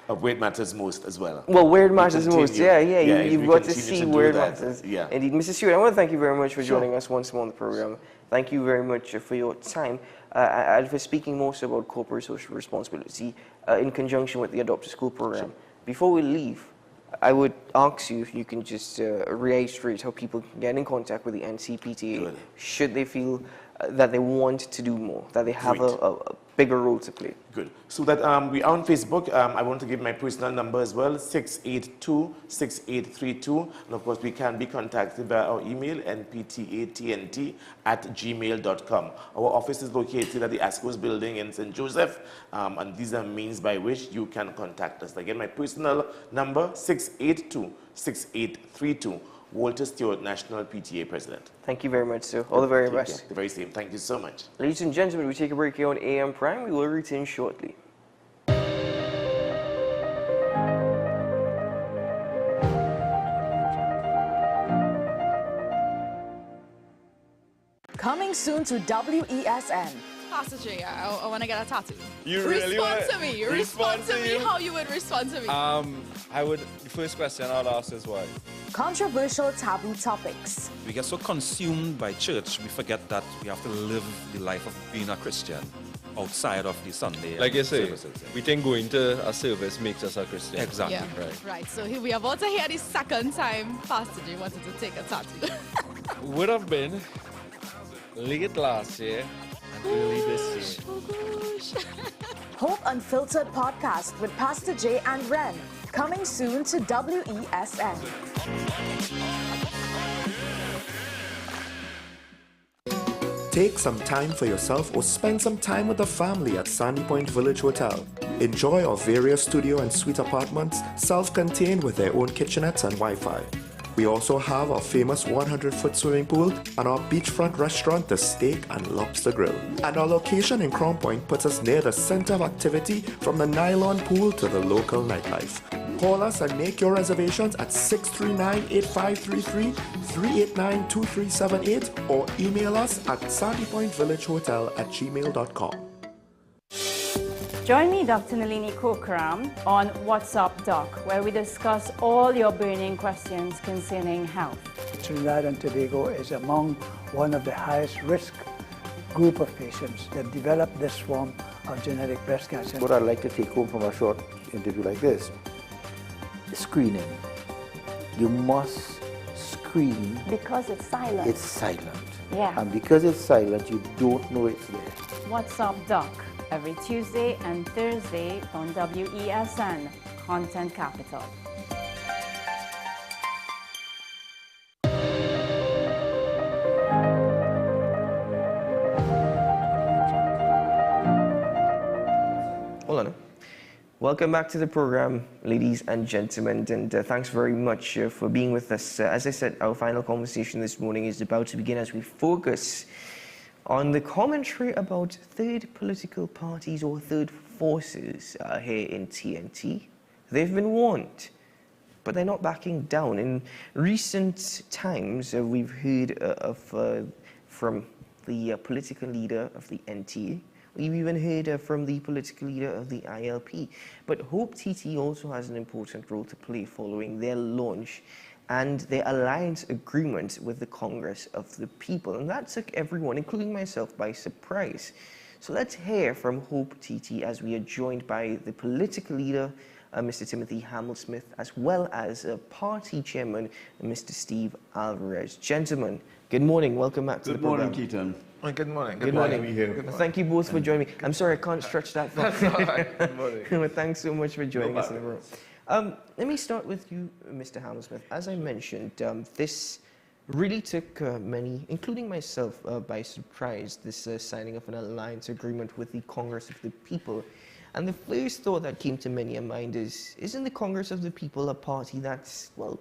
of where it matters most as well. Well, where it matters most, you've got to see where it that, matters. Yeah. Indeed. Mr. Stewart, I want to thank you very much for joining us once more on the program. Thank you very much for your time and for speaking more so about corporate social responsibility in conjunction with the Adopt a School program. Before we leave, I would ask you if you can just reiterate how people can get in contact with the NCPTA should they feel that they want to do more, that they have a bigger role to play. Good. So that we are on Facebook. I want to give my personal number as well, 682-6832. And of course, we can be contacted via our email, nptatnt@gmail.com. Our office is located at the Ascos building in St. Joseph. And these are means by which you can contact us. Again, my personal number, 682-6832. Walter Stewart, National PTA President. Thank you very much, sir. All the very best. The very same. Thank you so much. Ladies and gentlemen, we take a break here on AM Prime. We will return shortly. Coming soon to WESN. Pastor J, I want to get a tattoo. You really want to me. Respond to me how you would respond to me. The first question I'll ask is why? Controversial taboo topics. We get so consumed by church, we forget that we have to live the life of being a Christian outside of the Sunday. Like you say, services. we think going to a service makes us a Christian. Exactly. Yeah. Right. So we are about to hear the second time Pastor J wanted to take a tattoo. Would have been late last year and early this year. Hope Unfiltered podcast with Pastor J and Ren. Coming soon to WESN. Take some time for yourself or spend some time with the family at Sandy Point Village Hotel. Enjoy our various studio and suite apartments, self-contained with their own kitchenettes and Wi-Fi. We also have our famous 100-foot swimming pool and our beachfront restaurant, The Steak and Lobster Grill. And our location in Crown Point puts us near the center of activity from the nylon pool to the local nightlife. Call us and make your reservations at 639-8533, 389-2378 or email us at sandypointvillagehotel@gmail.com. Join me, Dr. Nalini Kokram, on What's Up Doc, where we discuss all your burning questions concerning health. Trinidad and Tobago is among one of the highest risk group of patients that develop this form of genetic breast cancer. What I'd like to take home from a short interview like this, screening. You must screen. Because it's silent. It's silent. Yeah. And because it's silent, you don't know it's there. What's Up Doc? every Tuesday and Thursday on WESN, Content Capital. Hold on. Welcome back to the program, ladies and gentlemen, and thanks very much for being with us. As I said, our final conversation this morning is about to begin as we focus on the commentary about third political parties or third forces here in TNT. They've been warned, but they're not backing down. In recent times, we've heard from the political leader of the NTA. We've even heard from the political leader of the ILP. But Hope TT also has an important role to play following their launch and their alliance agreement with the Congress of the People. And that took everyone, including myself, by surprise. So let's hear from Hope TT as we are joined by the political leader, Mr. Timothy Hamel-Smith, as well as party chairman, Mr. Steve Alvarez. Gentlemen, good morning. Welcome back to the program. Good morning, Keaton. Good morning. Good morning. Good morning. Thank you both for joining me. I'm sorry I can't stretch that far. That's all right. Good morning. But thanks so much for joining us in the room. Let me start with you, Mr. Hamel-Smith. As I mentioned, this really took many, including myself, by surprise, this signing of an alliance agreement with the Congress of the People. And the first thought that came to many a mind is, isn't the Congress of the People a party that's, well,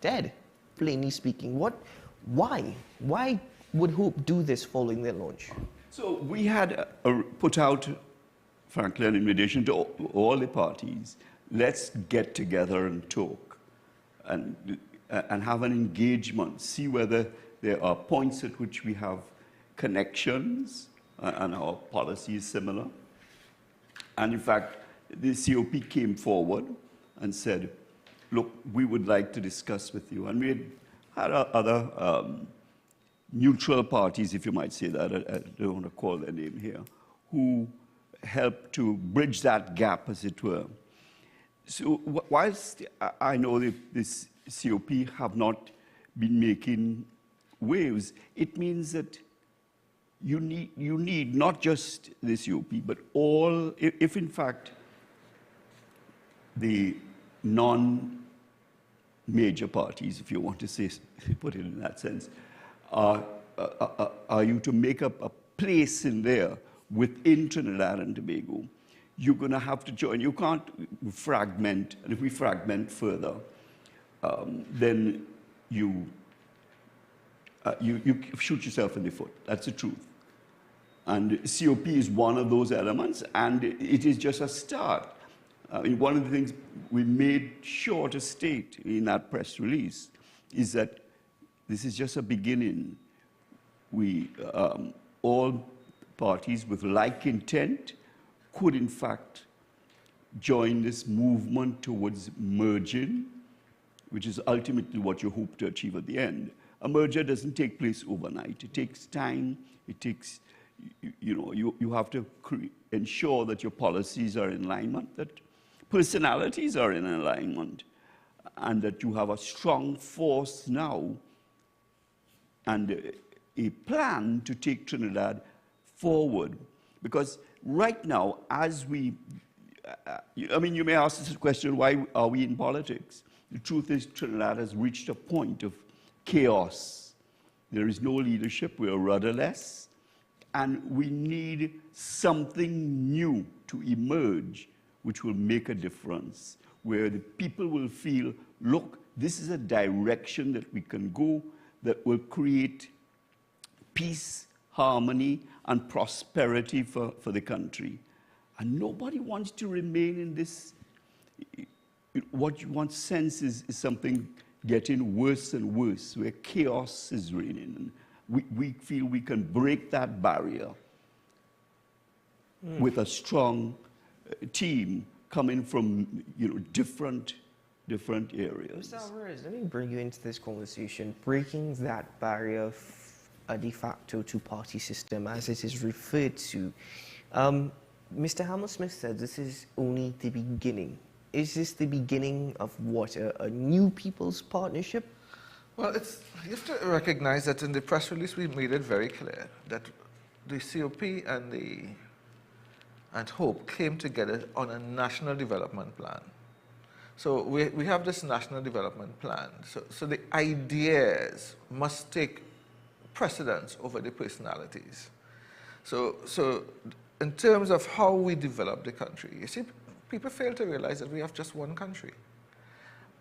dead, plainly speaking? Why? Why would Hope do this following their launch? So we had put out, frankly, an invitation to all the parties. Let's get together and talk and have an engagement, see whether there are points at which we have connections and our policy is similar. And in fact, the COP came forward and said, look, we would like to discuss with you. And we had other neutral parties, if you might say that, I don't want to call their name here, who helped to bridge that gap, as it were. So whilst I know that this COP have not been making waves, it means that you need not just the COP, but all, if in fact the non-major parties, if you want to say, put it in that sense, are you to make up a place in there within Trinidad and Tobago, you're going to have to join. You can't fragment, and if we fragment further, then you shoot yourself in the foot. That's the truth. And COP is one of those elements, and it is just a start. I mean, one of the things we made sure to state in that press release is that this is just a beginning. We, all parties with like intent could in fact join this movement towards merging, which is ultimately what you hope to achieve at the end. A merger doesn't take place overnight. It takes time. It takes, you have to ensure that your policies are in alignment, that personalities are in alignment, and that you have a strong force now and a plan to take Trinidad forward. Because right now, as we, I mean, you may ask this question, why are we in politics? The truth is Trinidad has reached a point of chaos. There is no leadership, we are rudderless, and we need something new to emerge which will make a difference, where the people will feel, look, this is a direction that we can go that will create peace, harmony, and prosperity for the country. And nobody wants to remain in this, what you want sense is something getting worse and worse, where chaos is reigning. And we feel we can break that barrier with a strong team coming from different areas. Mr. Alvarez, let me bring you into this conversation. Breaking that barrier of a de facto two-party system, as it is referred to. Mr. Hamel-Smith said this is only the beginning. Is this the beginning of what, a new people's partnership? Well, you have to recognize that in the press release we made it very clear that the COP and the and Hope came together on a national development plan. So we have this national development plan. So the ideas must take precedence over the personalities. So in terms of how we develop the country, you see, people fail to realize that we have just one country.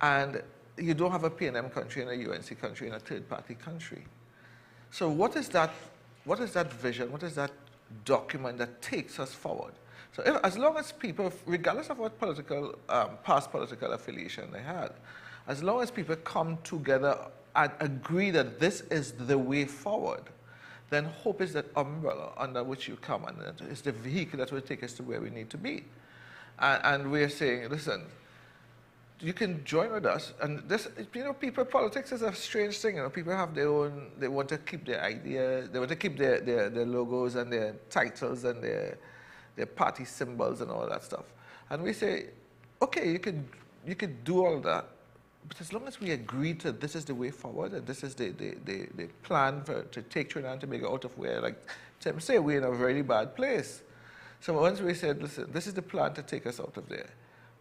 And you don't have a PNM country and a UNC country and a third-party country. So what is that vision, what is that document that takes us forward? So as long as people, regardless of what political, past political affiliation they had, as long as people come together and agree that this is the way forward, then Hope is that umbrella under which you come, and it's the vehicle that will take us to where we need to be. And we're saying, listen, you can join with us. And this, you know, politics is a strange thing. You know, people have their own, they want to keep their ideas, they want to keep their logos and their titles and their party symbols and all that stuff. And we say, okay, you could do all that, but as long as we agree to this is the way forward and this is the plan to take Trinidad and Tobago out of where, like Tim said, we're in a very bad place. So once we said, listen, this is the plan to take us out of there,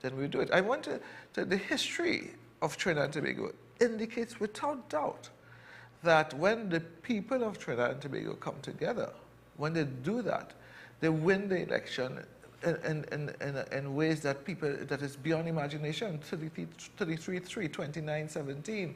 then we do it. I want to the history of Trinidad and Tobago indicates without doubt that when the people of Trinidad and Tobago come together, when they do that, they win the election in ways that that is beyond imagination. 33-3, 29-17.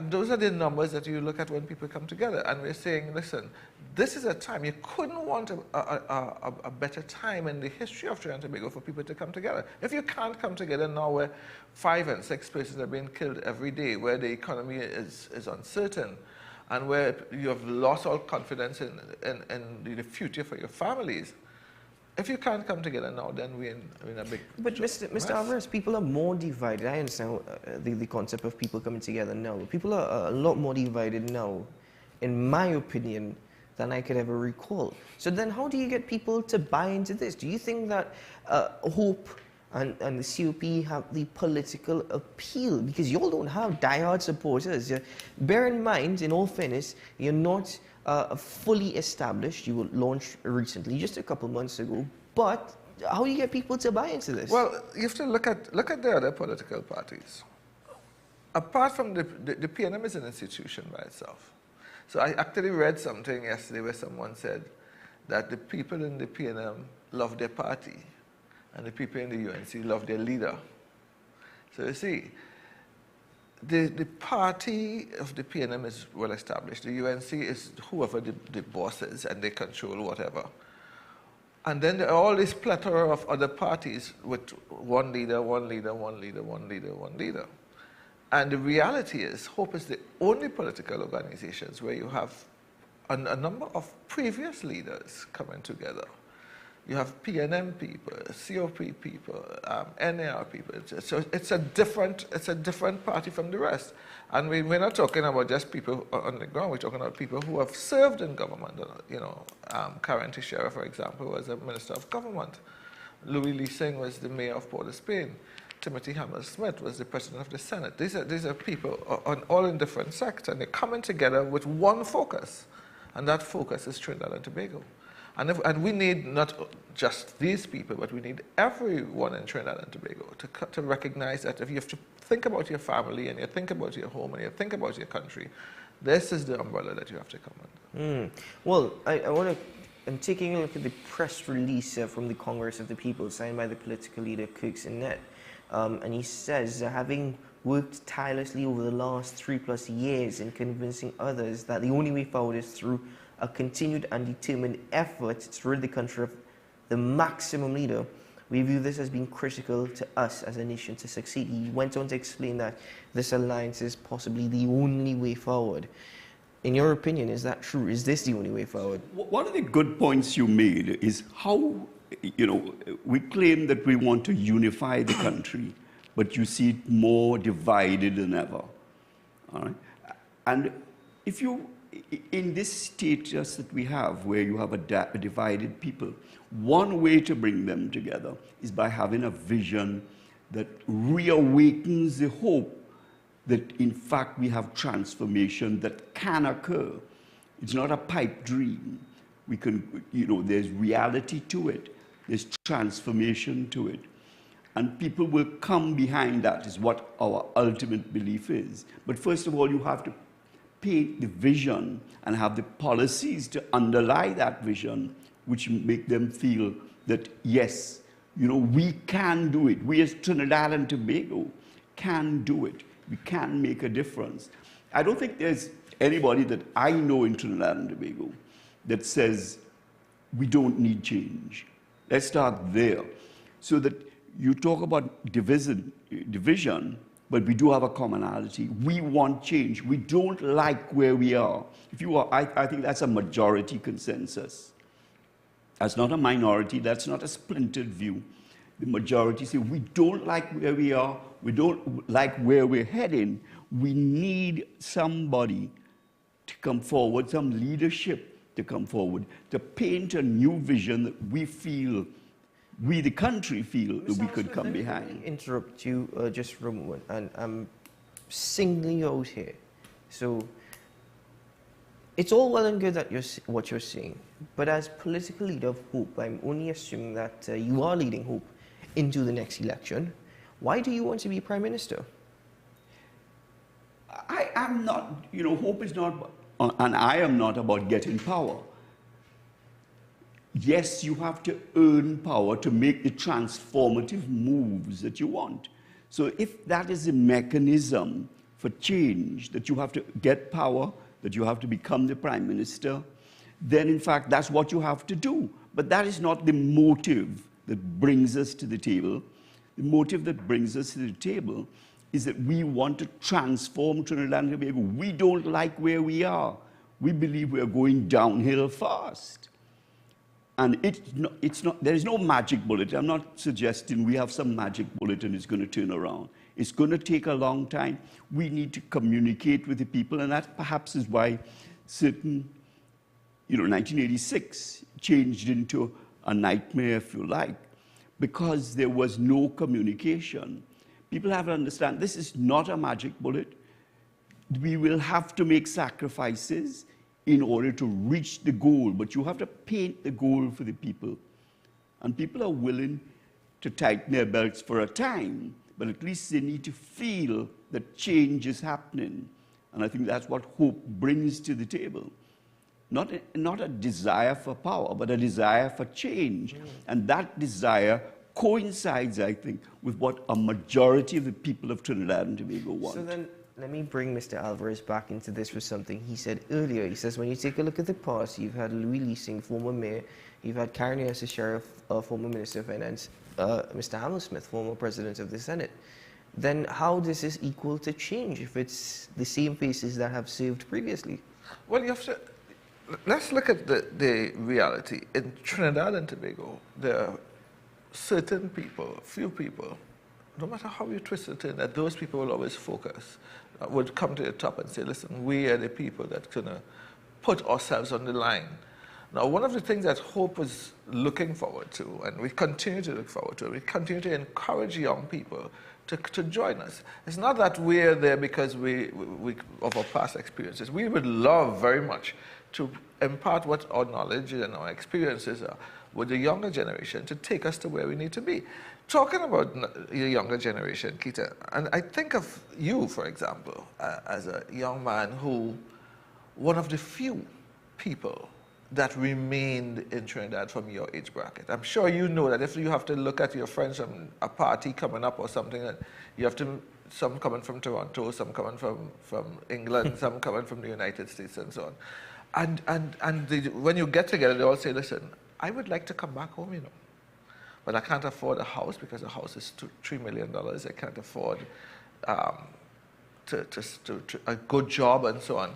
Those are the numbers that you look at when people come together. And we're saying, listen, this is a time, you couldn't want a better time in the history of Trinidad and Tobago for people to come together. If you can't come together now where 5 and 6 persons are being killed every day, where the economy is uncertain, and where you have lost all confidence in the future for your families, if you can't come together now, then we're in a big But Mr. Alvarez, people are more divided. I understand the concept of people coming together now. People are a lot more divided now, in my opinion, than I could ever recall. So then how do you get people to buy into this? Do you think that Hope and the COP have the political appeal? Because you all don't have diehard supporters. Bear in mind, in all fairness, you're not fully established. You were launched recently, just a couple months ago. But how do you get people to buy into this? Well, you have to look at the other political parties. Apart from the PNM is an institution by itself. So I actually read something yesterday where someone said that the people in the PNM love their party, and the people in the UNC love their leader. So you see, the party of the PNM is well established. The UNC is whoever the boss is, and they control whatever. And then there are all this plethora of other parties with one leader, one leader, one leader, one leader, one leader. And the reality is, Hope is the only political organizations where you have a number of previous leaders coming together. You have PNM people, COP people, NAR people. So it's a different party from the rest. And we're not talking about just people on the ground. We're talking about people who have served in government. You know, Karen Teixeira, for example, was a minister of government. Louis Lee Singh was the mayor of Port of Spain. Timothy Hamel-Smith was the president of the Senate. These are people all in different sectors, and they're coming together with one focus, and that focus is Trinidad and Tobago. And we need not just these people, but we need everyone in Trinidad and Tobago to recognize that if you have to think about your family, and you think about your home, and you think about your country, this is the umbrella that you have to come under. Well, I'm taking a look at the press release from the Congress of the People signed by the political leader Kirk Sinnett. And he says, having worked tirelessly over the last 3+ years in convincing others that the only way forward is through a continued and determined effort to rid the country of the maximum leader, we view this as being critical to us as a nation to succeed. He went on to explain that this alliance is possibly the only way forward. In your opinion, is that true? Is this the only way forward? One of the good points you made is how, you know, we claim that we want to unify the country, but you see it more divided than ever. All right? And if you, in this status that we have, where you have a divided people, one way to bring them together is by having a vision that reawakens the hope that, in fact, we have transformation that can occur. It's not a pipe dream. We can, you know, there's reality to it. there's transformation to it. And people will come behind that, is what our ultimate belief is. But first of all, you have to paint the vision and have the policies to underlie that vision, which make them feel that, yes, you know, we can do it. We as Trinidad and Tobago can do it. We can make a difference. I don't think there's anybody that I know in Trinidad and Tobago that says we don't need change. Let's start there. So that you talk about division, but we do have a commonality. We want change. We don't like where we are. If you are, I think that's a majority consensus. That's not a minority. That's not a splintered view. The majority say we don't like where we are. We don't like where we're heading. We need somebody to come forward, some leadership to come forward, to paint a new vision that we feel, we the country feel, that we could come behind. Let me interrupt you just for a moment, and I'm singling you out here. So it's all well and good that what you're saying, but as political leader of Hope, I'm only assuming that you are leading Hope into the next election. Why do you want to be Prime Minister? I am not, you know, Hope is not, and I am not about getting power. Yes, you have to earn power to make the transformative moves that you want. So if that is a mechanism for change, that you have to get power, that you have to become the Prime Minister, then in fact that's what you have to do. But that is not the motive that brings us to the table. The motive that brings us to the table is that we want to transform Trinidad and Tobago. We don't like where we are. We believe we are going downhill fast. And there is no magic bullet. I'm not suggesting we have some magic bullet and it's going to turn around. It's going to take a long time. We need to communicate with the people, and that perhaps is why certain, 1986 changed into a nightmare, if you like, because there was no communication. People have to understand this is not a magic bullet. We will have to make sacrifices in order to reach the goal, but you have to paint the goal for the people. And people are willing to tighten their belts for a time, but at least they need to feel that change is happening. And I think that's what Hope brings to the table. Not a desire for power, but a desire for change. And that desire coincides, I think, with what a majority of the people of Trinidad and Tobago want. So then, let me bring Mr. Alvarez back into this for something he said earlier. He says, when you take a look at the past, you've had Louis Leasing, former mayor, you've had Karen Ayers, Sheriff, former Minister of Finance, Mr. Hammersmith, former President of the Senate. Then how does this equal to change if it's the same faces that have served previously? Well, you have to, let's look at the reality. In Trinidad and Tobago, there are certain people, few people, no matter how you twist it in, that those people will always focus, would come to the top and say, listen, we are the people that can put ourselves on the line. Now, one of the things that Hope is looking forward to, and we continue to look forward to, we continue to encourage young people to join us. It's not that we're there because of our past experiences. We would love very much to impart what our knowledge and our experiences are with the younger generation to take us to where we need to be. Talking about the younger generation, Keita, and I think of you, for example, as a young man who, one of the few people that remained in Trinidad from your age bracket. I'm sure you know that if you have to look at your friends from a party coming up or something, that you have to, some coming from Toronto, some coming from England, some coming from the United States and so on. And when you get together, they all say, listen, I would like to come back home, you know. But I can't afford a house because a house is $3 million. I can't afford a good job and so on.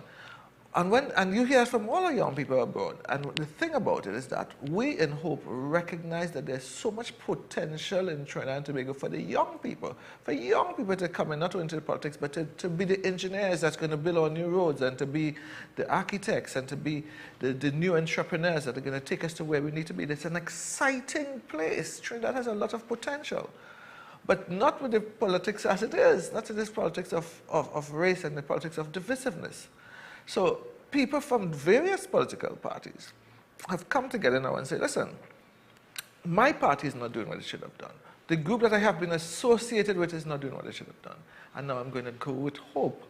And you hear from all our young people abroad. And the thing about it is that we in Hope recognize that there's so much potential in Trinidad and Tobago for the young people. For young people to come in, not only into politics, but to be the engineers that's going to build our new roads, and to be the architects, and to be the new entrepreneurs that are going to take us to where we need to be. It's an exciting place. Trinidad has a lot of potential. But not with the politics as it is, not with this politics of race and the politics of divisiveness. So people from various political parties have come together now and say, listen, my party is not doing what it should have done. The group that I have been associated with is not doing what it should have done. And now I'm going to go with hope.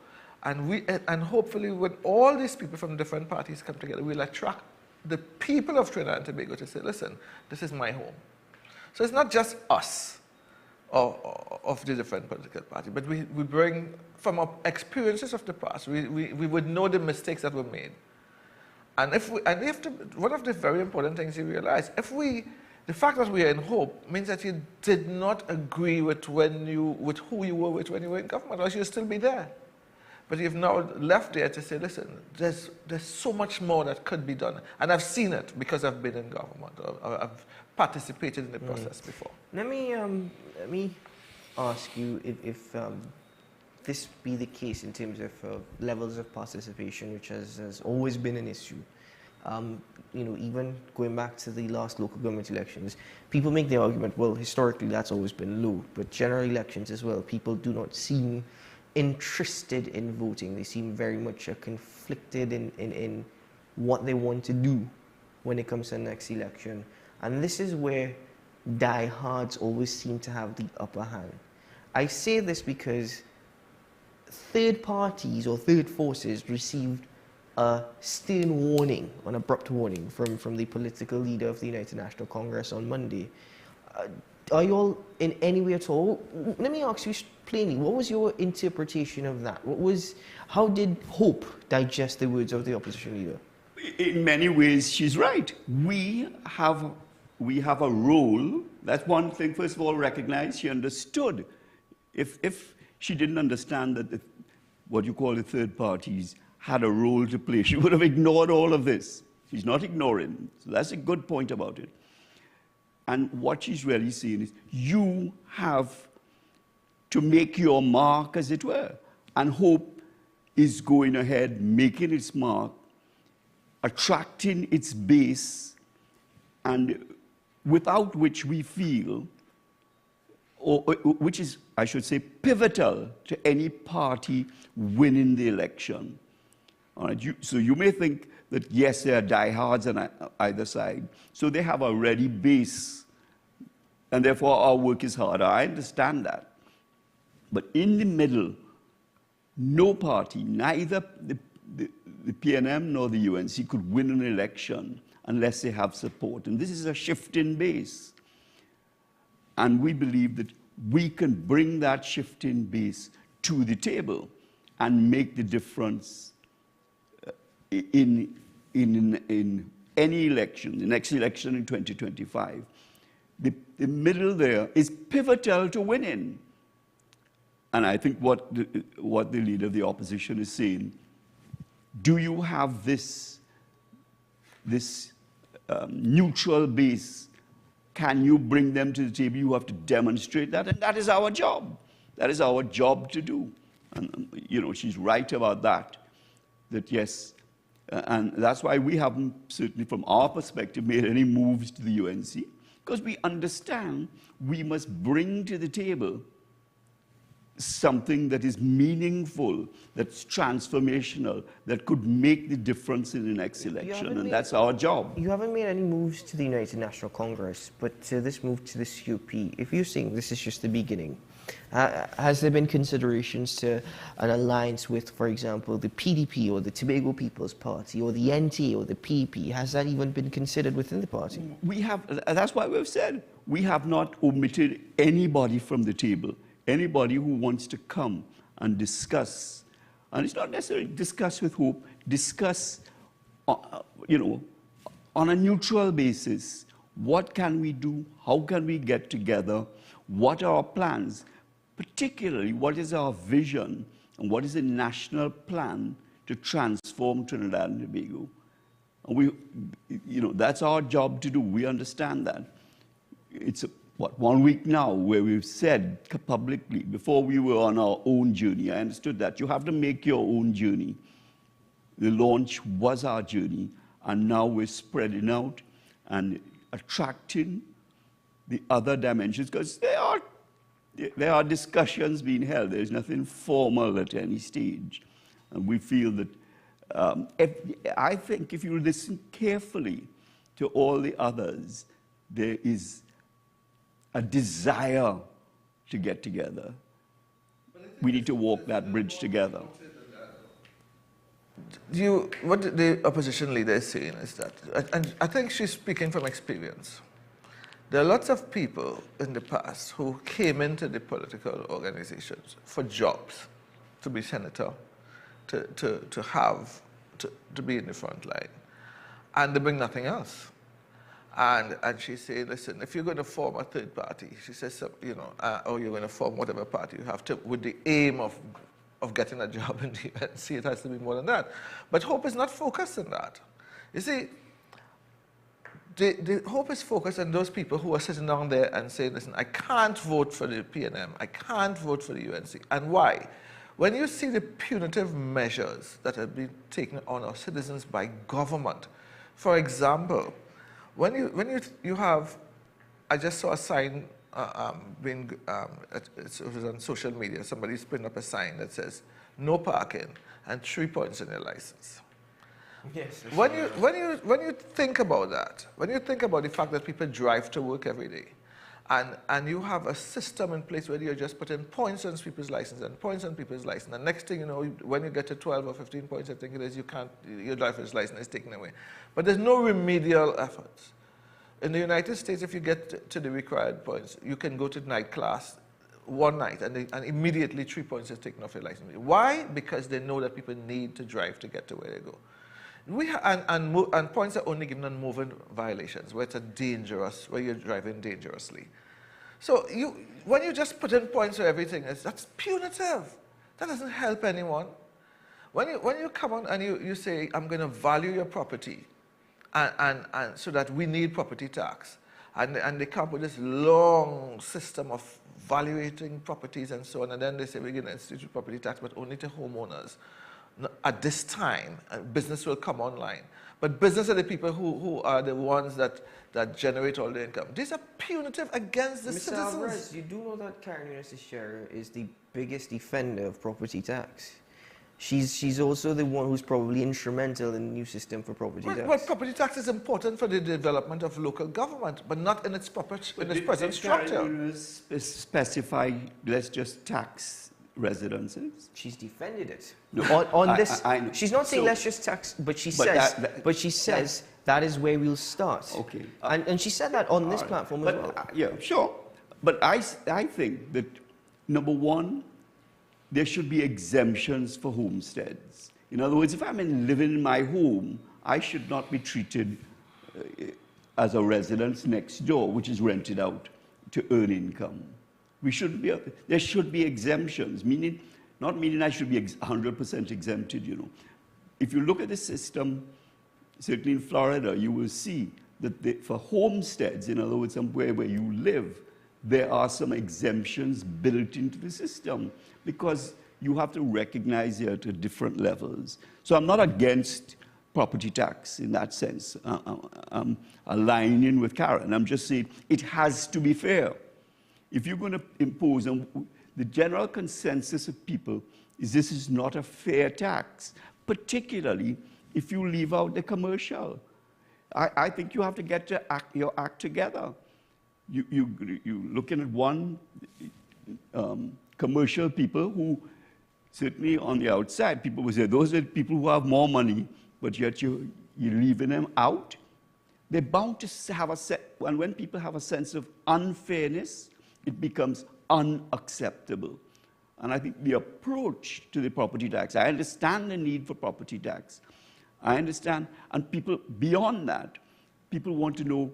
And hopefully when all these people from different parties come together, we'll attract the people of Trinidad and Tobago to say, listen, this is my home. So it's not just us of the different political parties, but we bring, from our experiences of the past, we would know the mistakes that were made. And one of the very important things you realize, the fact that we are in hope means that you did not agree with who you were with when you were in government, or you'll still be there. But you've now left there to say, listen, there's so much more that could be done. And I've seen it because I've been in government, or I've participated in the process before. Let me ask you if this be the case in terms of levels of participation, which has always been an issue. Even going back to the last local government elections, people make the argument, well, historically that's always been low, but general elections as well, people do not seem interested in voting. They seem very much conflicted in what they want to do when it comes to the next election. And this is where diehards always seem to have the upper hand. I say this because third parties or third forces received a stern warning, an abrupt warning from the political leader of the United National Congress on Monday. Are you all in any way at all? Let me ask you plainly, what was your interpretation of that? How did Hope digest the words of the opposition leader? In many ways, she's right. We have a role. That's one thing, first of all, recognize she understood. If she didn't understand that what you call the third parties had a role to play, she would have ignored all of this. She's not ignoring. So that's a good point about it. And what she's really saying is, you have to make your mark, as it were. And Hope is going ahead, making its mark, attracting its base, and without which we feel, or which is, I should say, pivotal to any party winning the election. All right, so you may think that, yes, there are diehards on either side, so they have a ready base, and therefore our work is harder. I understand that. But in the middle, no party, neither the PNM nor the UNC, could win an election unless they have support. And this is a shift in base. And we believe that we can bring that shift in base to the table and make the difference in any election, the next election in 2025. The middle there is pivotal to winning. And I think what the leader of the opposition is saying, do you have this neutral base? Can you bring them to the table? You have to demonstrate that, and that is our job. That is our job to do. And she's right about that. That yes, and that's why we haven't, certainly from our perspective, made any moves to the UNC, because we understand we must bring to the table something that is meaningful, that's transformational, that could make the difference in the next election, and that's our job. You haven't made any moves to the United National Congress, but this move to the COP, if you're saying this is just the beginning, has there been considerations to an alliance with, for example, the PDP or the Tobago People's Party or the NT or the PP? Has that even been considered within the party? We have, that's why we've said, we have not omitted anybody from the table. Anybody who wants to come and discuss, and it's not necessarily discuss with Hope, discuss, on a neutral basis. What can we do? How can we get together? What are our plans? Particularly, what is our vision and what is the national plan to transform Trinidad and Tobago? And that's our job to do. We understand that. It's 1 week now where we've said publicly, before we were on our own journey, I understood that you have to make your own journey. The launch was our journey, and now we're spreading out and attracting the other dimensions, because there are discussions being held. There's nothing formal at any stage. And we feel that, I think if you listen carefully to all the others, there is a desire to get together. We need to walk that bridge together. What the opposition leader is saying is that, and I think she's speaking from experience. There are lots of people in the past who came into the political organizations for jobs, to be senator, to be in the front line, and they bring nothing else. And she said, listen, if you're going to form a third party, she says, you know, or you're going to form whatever party you have to, with the aim of getting a job in the UNC, it has to be more than that. But Hope is not focused on that. You see, the Hope is focused on those people who are sitting down there and saying, listen, I can't vote for the PNM, I can't vote for the UNC. And why? When you see the punitive measures that have been taken on our citizens by government, for example, when you have, I just saw a sign it was on social media, somebody's putting up a sign that says, no parking and 3 points in your license. Yes. When you think about that, when you think about the fact that people drive to work every day, and you have a system in place where you're just putting points on people's license and points on people's license, and next thing you know, when you get to 12 or 15 points, I think it is, your driver's license is taken away. But there's no remedial efforts. In the United States, if you get to the required points, you can go to night class one night, and immediately 3 points is taken off your license. Why? Because they know that people need to drive to get to where they go. And points are only given on moving violations, where where you're driving dangerously. So when you just put in points for everything, that's punitive. That doesn't help anyone. When you come on and you say, I'm going to value your property, and so that we need property tax, and they come up with this long system of valuating properties and so on, and then they say we're going to institute property tax, but only to homeowners. At this time, business will come online. But business are the people who are the ones that generate all the income. These are punitive against the citizens. Mr. Alvarez, you do know that Karen Eunice is the biggest defender of property tax. She's also the one who's probably instrumental in the new system for property tax. Well, property tax is important for the development of local government, but not in its present structure. Karen specify, let's just tax residences. She's defended it. No, on this, I know. she's not saying let's just tax, but she says that is where we'll start. Okay. And she said that on this platform as well. Yeah, sure. But I think that, number one, there should be exemptions for homesteads. In other words, if I'm living in my home, I should not be treated as a residence next door, which is rented out to earn income. There should be exemptions, not meaning I should be 100% exempted, you know. If you look at the system, certainly in Florida, you will see that for homesteads, in other words, somewhere where you live, there are some exemptions built into the system because you have to recognize it at different levels. So I'm not against property tax in that sense. I'm aligning with Karen. I'm just saying it has to be fair. If you're going to impose, and the general consensus of people is this is not a fair tax, particularly if you leave out the commercial. I think you have to get your act together. You're looking at one commercial people who, certainly on the outside, people will say, those are the people who have more money, but yet you're leaving them out. They're bound to have and when people have a sense of unfairness, it becomes unacceptable. And I think the approach to the property tax, I understand the need for property tax. I understand, and people, beyond that, people want to know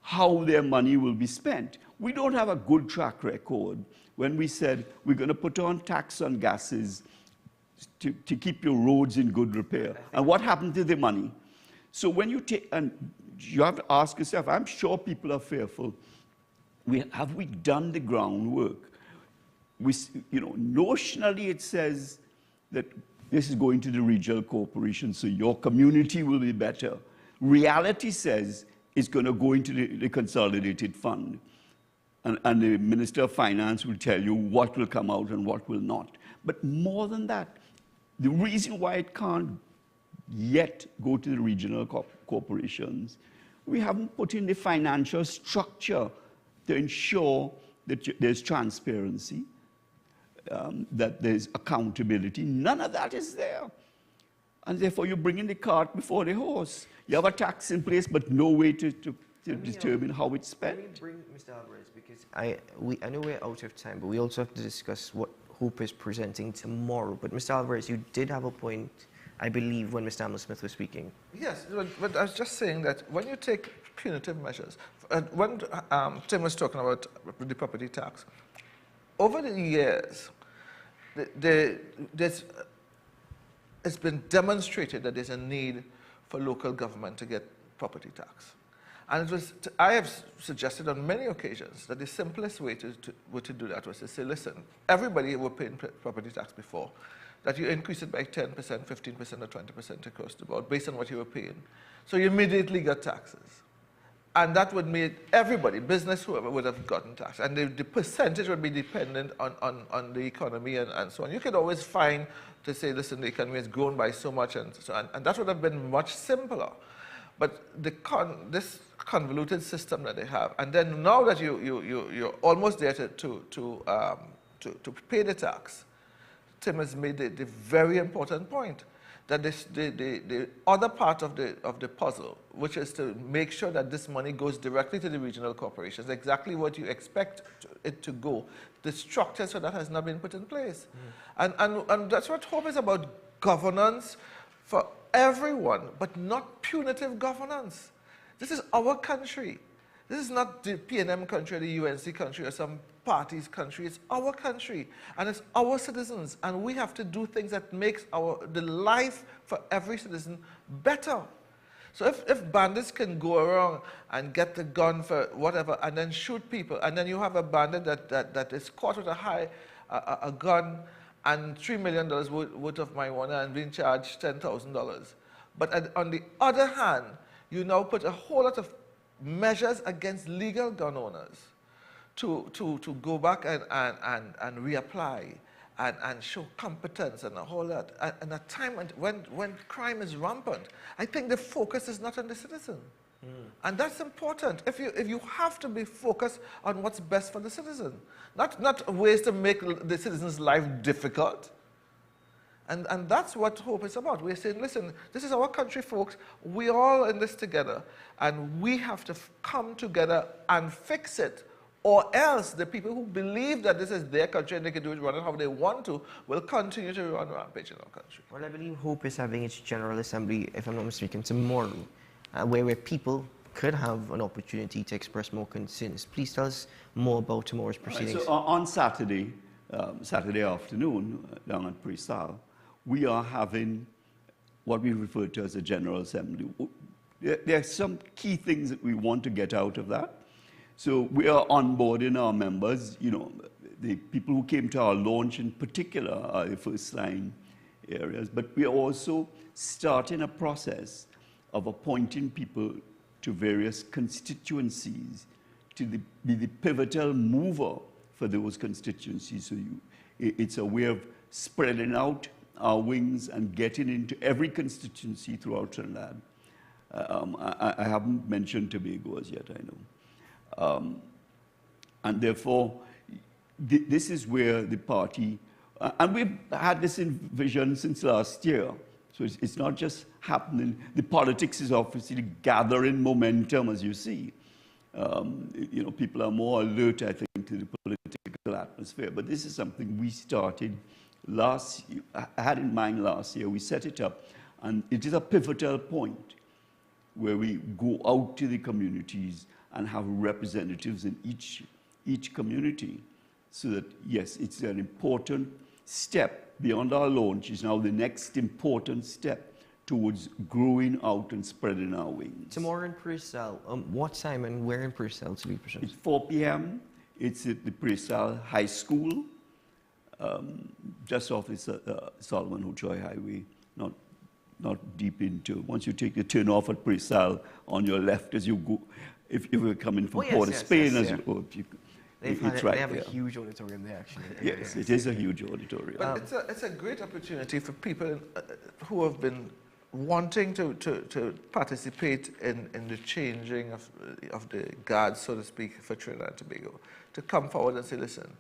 how their money will be spent. We don't have a good track record when we said we're going to put on tax on gases to keep your roads in good repair. And what happened to the money? So when you take, and you have to ask yourself, I'm sure people are fearful, have we done the groundwork? Notionally it says that this is going to the regional corporation, so your community will be better. Reality says it's going to go into the consolidated fund. And the Minister of Finance will tell you what will come out and what will not. But more than that, the reason why it can't yet go to the regional corporations, we haven't put in the financial structure to ensure that there's transparency, that there's accountability. None of that is there. And therefore, you're bringing the cart before the horse. You have a tax in place, but no way to determine how it's spent. Let me bring Mr. Alvarez, because I know we're out of time, but we also have to discuss what Hope is presenting tomorrow. But Mr. Alvarez, you did have a point, I believe, when Mr. Smith was speaking. Yes, but I was just saying that when you take punitive measures, when Tim was talking about the property tax, over the years, it's been demonstrated that there's a need for local government to get property tax. And I have suggested on many occasions that the simplest way to do that was to say, listen, everybody were paying property tax before, that you increase it by 10%, 15%, or 20% across the board based on what you were paying. So you immediately got taxes. And that would make everybody, business, whoever, would have gotten tax. And the percentage would be dependent on the economy and so on. You could always find to say, listen, the economy has grown by so much and so on. And that would have been much simpler. But this convoluted system that they have, and then now that you're almost there to pay the tax, Tim has made the very important point that the other part of the puzzle, which is to make sure that this money goes directly to the regional corporations, exactly what you expect it to go. The structure so that has not been put in place. And that's what Hope is about, governance for everyone, but not punitive governance. This is our country. This is not the PNM country or the UNC country or some party's country. It's our country, and it's our citizens, and we have to do things that makes the life for every citizen better. So if bandits can go around and get the gun for whatever and then shoot people, and then you have a bandit that is caught with a gun and $3 million worth of marijuana and being charged $10,000. But on the other hand, you now put a whole lot of measures against legal gun owners to go back and reapply and show competence and a whole lot. And a time when crime is rampant, I think the focus is not on the citizen. And that's important. If you have to be focused on what's best for the citizen, not ways to make the citizen's life difficult. And that's what Hope is about. We're saying, listen, this is our country, folks. We're all in this together, and we have to come together and fix it. Or else the people who believe that this is their country and they can do it, run it how they want to, will continue to run rampage in our country. Well, I believe Hope is having its General Assembly, if I'm not mistaken, tomorrow, where people could have an opportunity to express more concerns. Please tell us more about tomorrow's proceedings. Right, so on Saturday afternoon, down at Pre-Sal, we are having what we refer to as a General Assembly. There are some key things that we want to get out of that. So we are onboarding our members. You know, the people who came to our launch in particular are the first line areas, but we are also starting a process of appointing people to various constituencies to be the pivotal mover for those constituencies. So it's a way of spreading out our wings and getting into every constituency throughout Trinidad. I haven't mentioned Tobago as yet, I know. And therefore, this is where the party, and we've had this vision since last year, so it's not just happening. The politics is obviously gathering momentum, as you see. You know, people are more alert, I think, to the political atmosphere, but this is something we started last year. I had in mind last year. We set it up, and it is a pivotal point where we go out to the communities and have representatives in each community, so that, yes, it's an important step beyond our launch. Is now the next important step towards growing out and spreading our wings. Tomorrow in Pre-Sal, what time and where in Pre-Sal, to be precise? It's 4 p.m. It's at the Pre-Sal High School, just off the Solomon Hochoy Highway, not deep into. Once you take the turn off at Pre-Sal, on your left as you go, if you were coming from Port of Spain, as you go, it's right. They have a huge auditorium there, actually. Yes, it is a huge auditorium. But it's a great opportunity for people who have been wanting to participate in the changing of the guard, so to speak, for Trinidad and Tobago, to come forward and say, listen,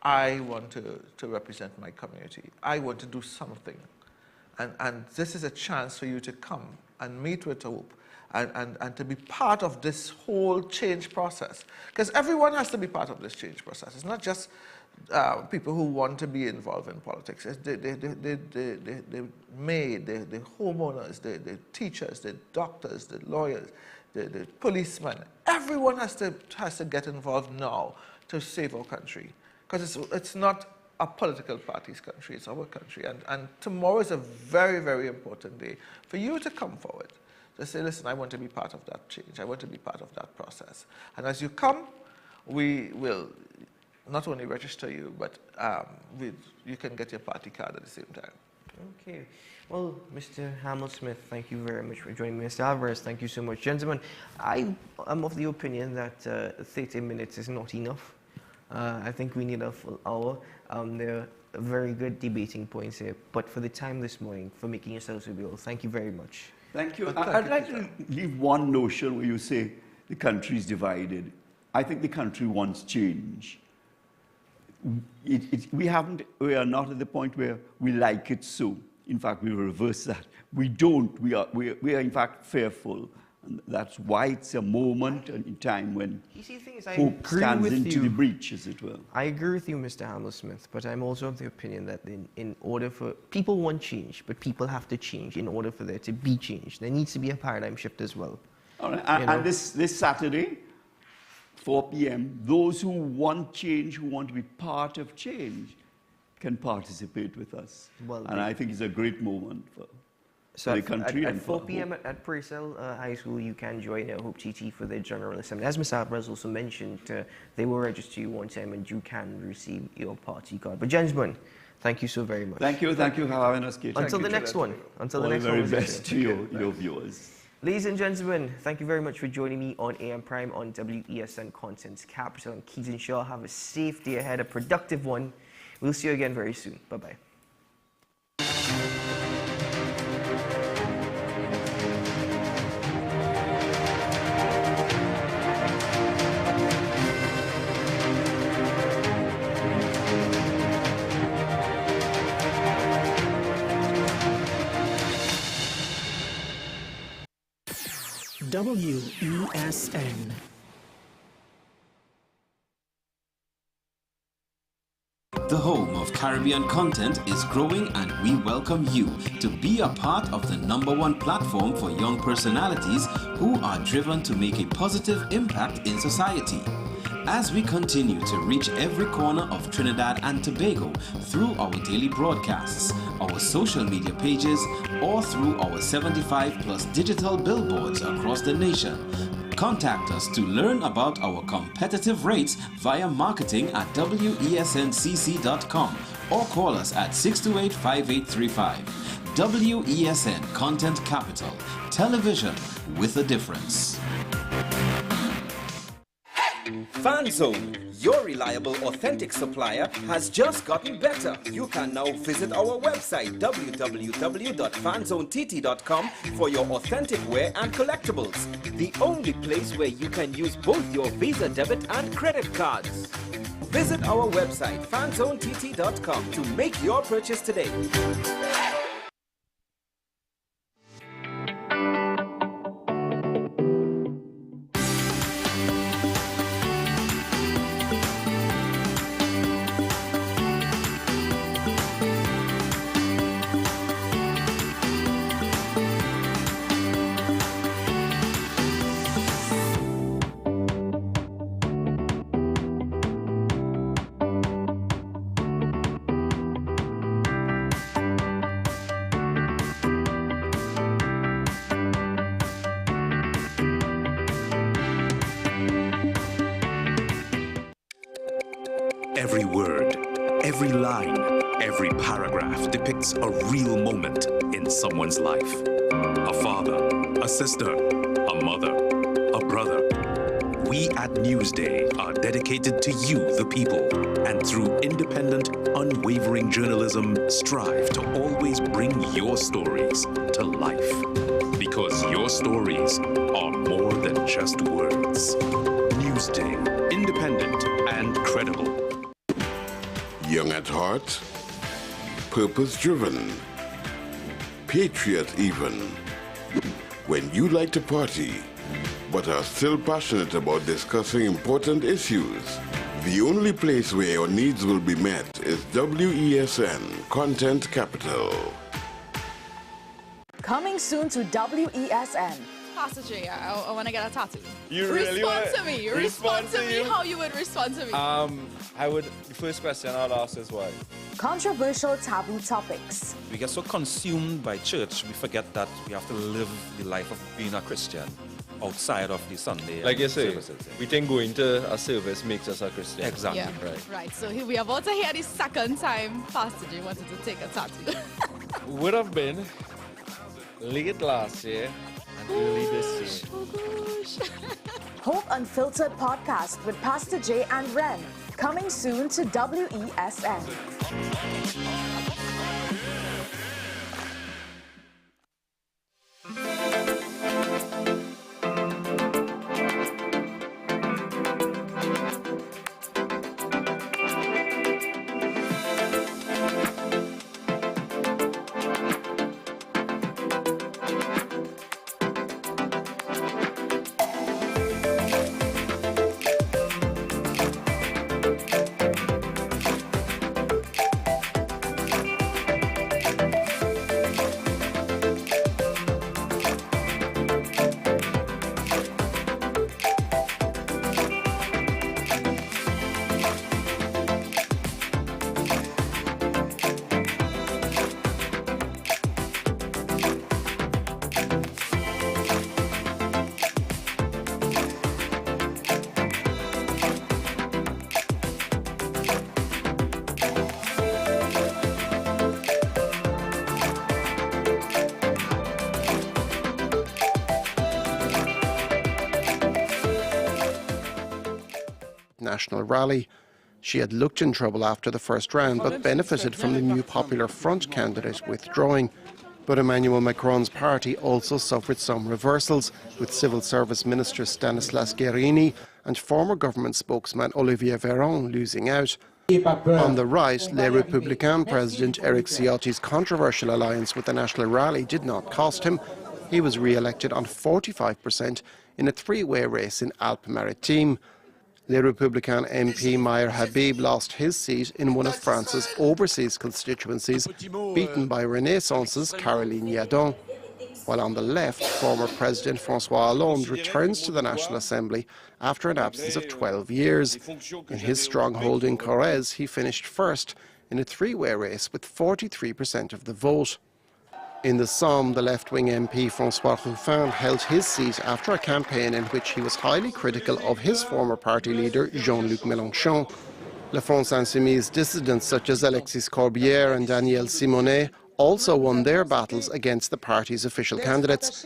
I want to represent my community. I want to do something. And this is a chance for you to come and meet with Hope and to be part of this whole change process. Because everyone has to be part of this change process. It's not just people who want to be involved in politics. It's the maid, the homeowners, the teachers, the doctors, the lawyers, the policemen. Everyone has to get involved now to save our country. Because it's not a political party's country, it's our country. And tomorrow is a very, very important day for you to come forward, to say, listen, I want to be part of that change. I want to be part of that process. And as you come, we will not only register you, but you can get your party card at the same time. Okay. Well, Mr. Hamel-Smith, thank you very much for joining me. Mr. Alvarez, thank you so much. Gentlemen, I am of the opinion that 30 minutes is not enough. I think we need a full hour. There are very good debating points here. But for the time this morning, for making yourselves available, thank you very much. Thank you. I'd like to leave one notion where you say the country is divided. I think the country wants change. We are not at the point where we like it so. In fact, we reverse that. We don't. We are in fact fearful. And that's why it's a moment in time when hope stands into the breach, as it were. I agree with you, Mr. Hamel-Smith, but I'm also of the opinion that in order for people want change, but people have to change in order for there to be change. There needs to be a paradigm shift as well. All right. And this Saturday, 4 p.m., those who want change, who want to be part of change, can participate with us. Well, and I think it's a great moment for the country. At 4 p.m. at Purcell High School, you can join Hope TT for their General Assembly. As Mr. Alvarez also mentioned, they will register you one time and you can receive your party card. But gentlemen, thank you so very much. Thank you for having us, Kate. Until the next one. Until the next one. All the very best to your viewers. Ladies and gentlemen, thank you very much for joining me on AM Prime on WESN Content's Capital. And Keaton Shaw, have a safe day ahead, a productive one. We'll see you again very soon. Bye-bye. WESN. The home of Caribbean content is growing, and we welcome you to be a part of the #1 platform for young personalities who are driven to make a positive impact in society. As we continue to reach every corner of Trinidad and Tobago through our daily broadcasts, our social media pages, or through our 75+ digital billboards across the nation, contact us to learn about our competitive rates via marketing at wesncc.com or call us at 628-5835. WESN Content Capital, television with a difference. FanZone, your reliable, authentic supplier, has just gotten better. You can now visit our website www.fanzonett.com for your authentic wear and collectibles. The only place where you can use both your Visa debit and credit cards. Visit our website fanzonett.com to make your purchase today. Every word, every line, every paragraph depicts a real moment in someone's life. A father, a sister, a mother, a brother. We at Newsday are dedicated to you, the people, and through independent, unwavering journalism strive to always bring your stories to life. Because your stories are more than just words. Newsday, independent and credible. Young at heart, purpose-driven, patriot even. When you like to party, but are still passionate about discussing important issues, the only place where your needs will be met is WESN Content Capital. Coming soon to WESN. Pastor J, I want to get a tattoo. You really respond wanna to me. respond Respond to to me you? how you would respond to me. The first question I'll ask is why? Controversial taboo topics. We get so consumed by church, we forget that we have to live the life of being a Christian outside of the Sunday Like you say, services. we think going to a service makes us a Christian. Exactly. Yeah, right. So here we are about to hear the second time Pastor J wanted to take a tattoo. Would have been late last year and early this year. Oh gosh. Hope Unfiltered podcast with Pastor J and Ren. Coming soon to WESN. National rally. She had looked in trouble after the first round, but benefited from the new Popular Front candidate withdrawing. But Emmanuel Macron's party also suffered some reversals, with Civil Service Minister Stanislas Guerini and former government spokesman Olivier Véran losing out. On the right, Les Républicains President Eric Ciotti's controversial alliance with the National Rally did not cost him. He was re-elected on 45% in a three-way race in Alpes-Maritimes. Les Républicains MP Maher Habib lost his seat in one of France's overseas constituencies, beaten by Renaissance's Caroline Yadon. While on the left, former President François Hollande returns to the National Assembly after an absence of 12 years. In his stronghold in Corrèze, he finished first in a three-way race with 43% of the vote. In the Somme, the left-wing MP François Ruffin held his seat after a campaign in which he was highly critical of his former party leader, Jean-Luc Mélenchon. La France Insoumise dissidents such as Alexis Corbière and Danielle Simonet also won their battles against the party's official candidates.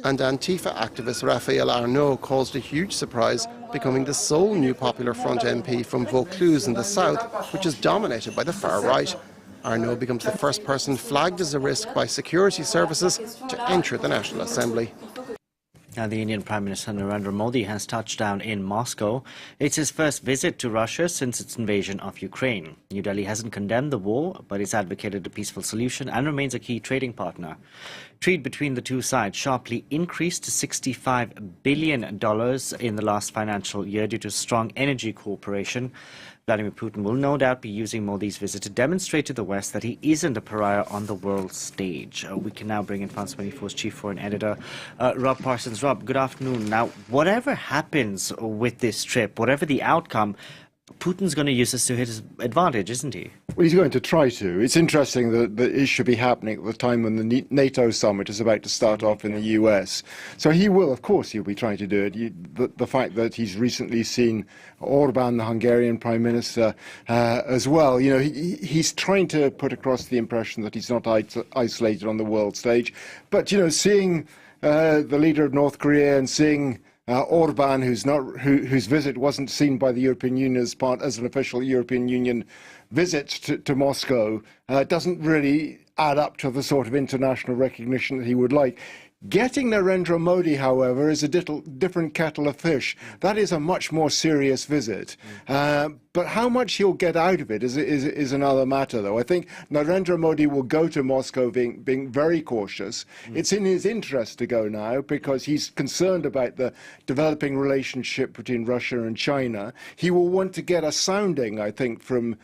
And Antifa activist Raphaël Arnaud caused a huge surprise, becoming the sole new Popular Front MP from Vaucluse in the south, which is dominated by the far right. Arnaud becomes the first person flagged as a risk by security services to enter the National Assembly. Now, the Indian Prime Minister Narendra Modi has touched down in Moscow. It's his first visit to Russia since its invasion of Ukraine. New Delhi hasn't condemned the war, but it's advocated a peaceful solution and remains a key trading partner. Trade between the two sides sharply increased to $65 billion in the last financial year due to strong energy cooperation. Vladimir Putin will no doubt be using Modi's visit to demonstrate to the West that he isn't a pariah on the world stage. We can now bring in France 24's chief foreign editor, Rob Parsons. Rob, good afternoon. Now, whatever happens with this trip, whatever the outcome, Putin's going to use this to his advantage, isn't he? Well, he's going to try to. It's interesting that it should be happening at the time when the NATO summit is about to start off in the US. So he will, of course, he'll be trying to do it. The fact that he's recently seen Orban, the Hungarian Prime Minister, as well, you know, he's trying to put across the impression that he's not isolated on the world stage. But, you know, seeing the leader of North Korea and seeing Orban, whose visit wasn't seen by the European Union as an official European Union visit to Moscow, doesn't really add up to the sort of international recognition that he would like. Getting Narendra Modi, however, is a different kettle of fish. That is a much more serious visit. But how much he'll get out of it is another matter, though. I think Narendra Modi will go to Moscow being very cautious. It's in his interest to go now because he's concerned about the developing relationship between Russia and China. He will want to get a sounding, I think, from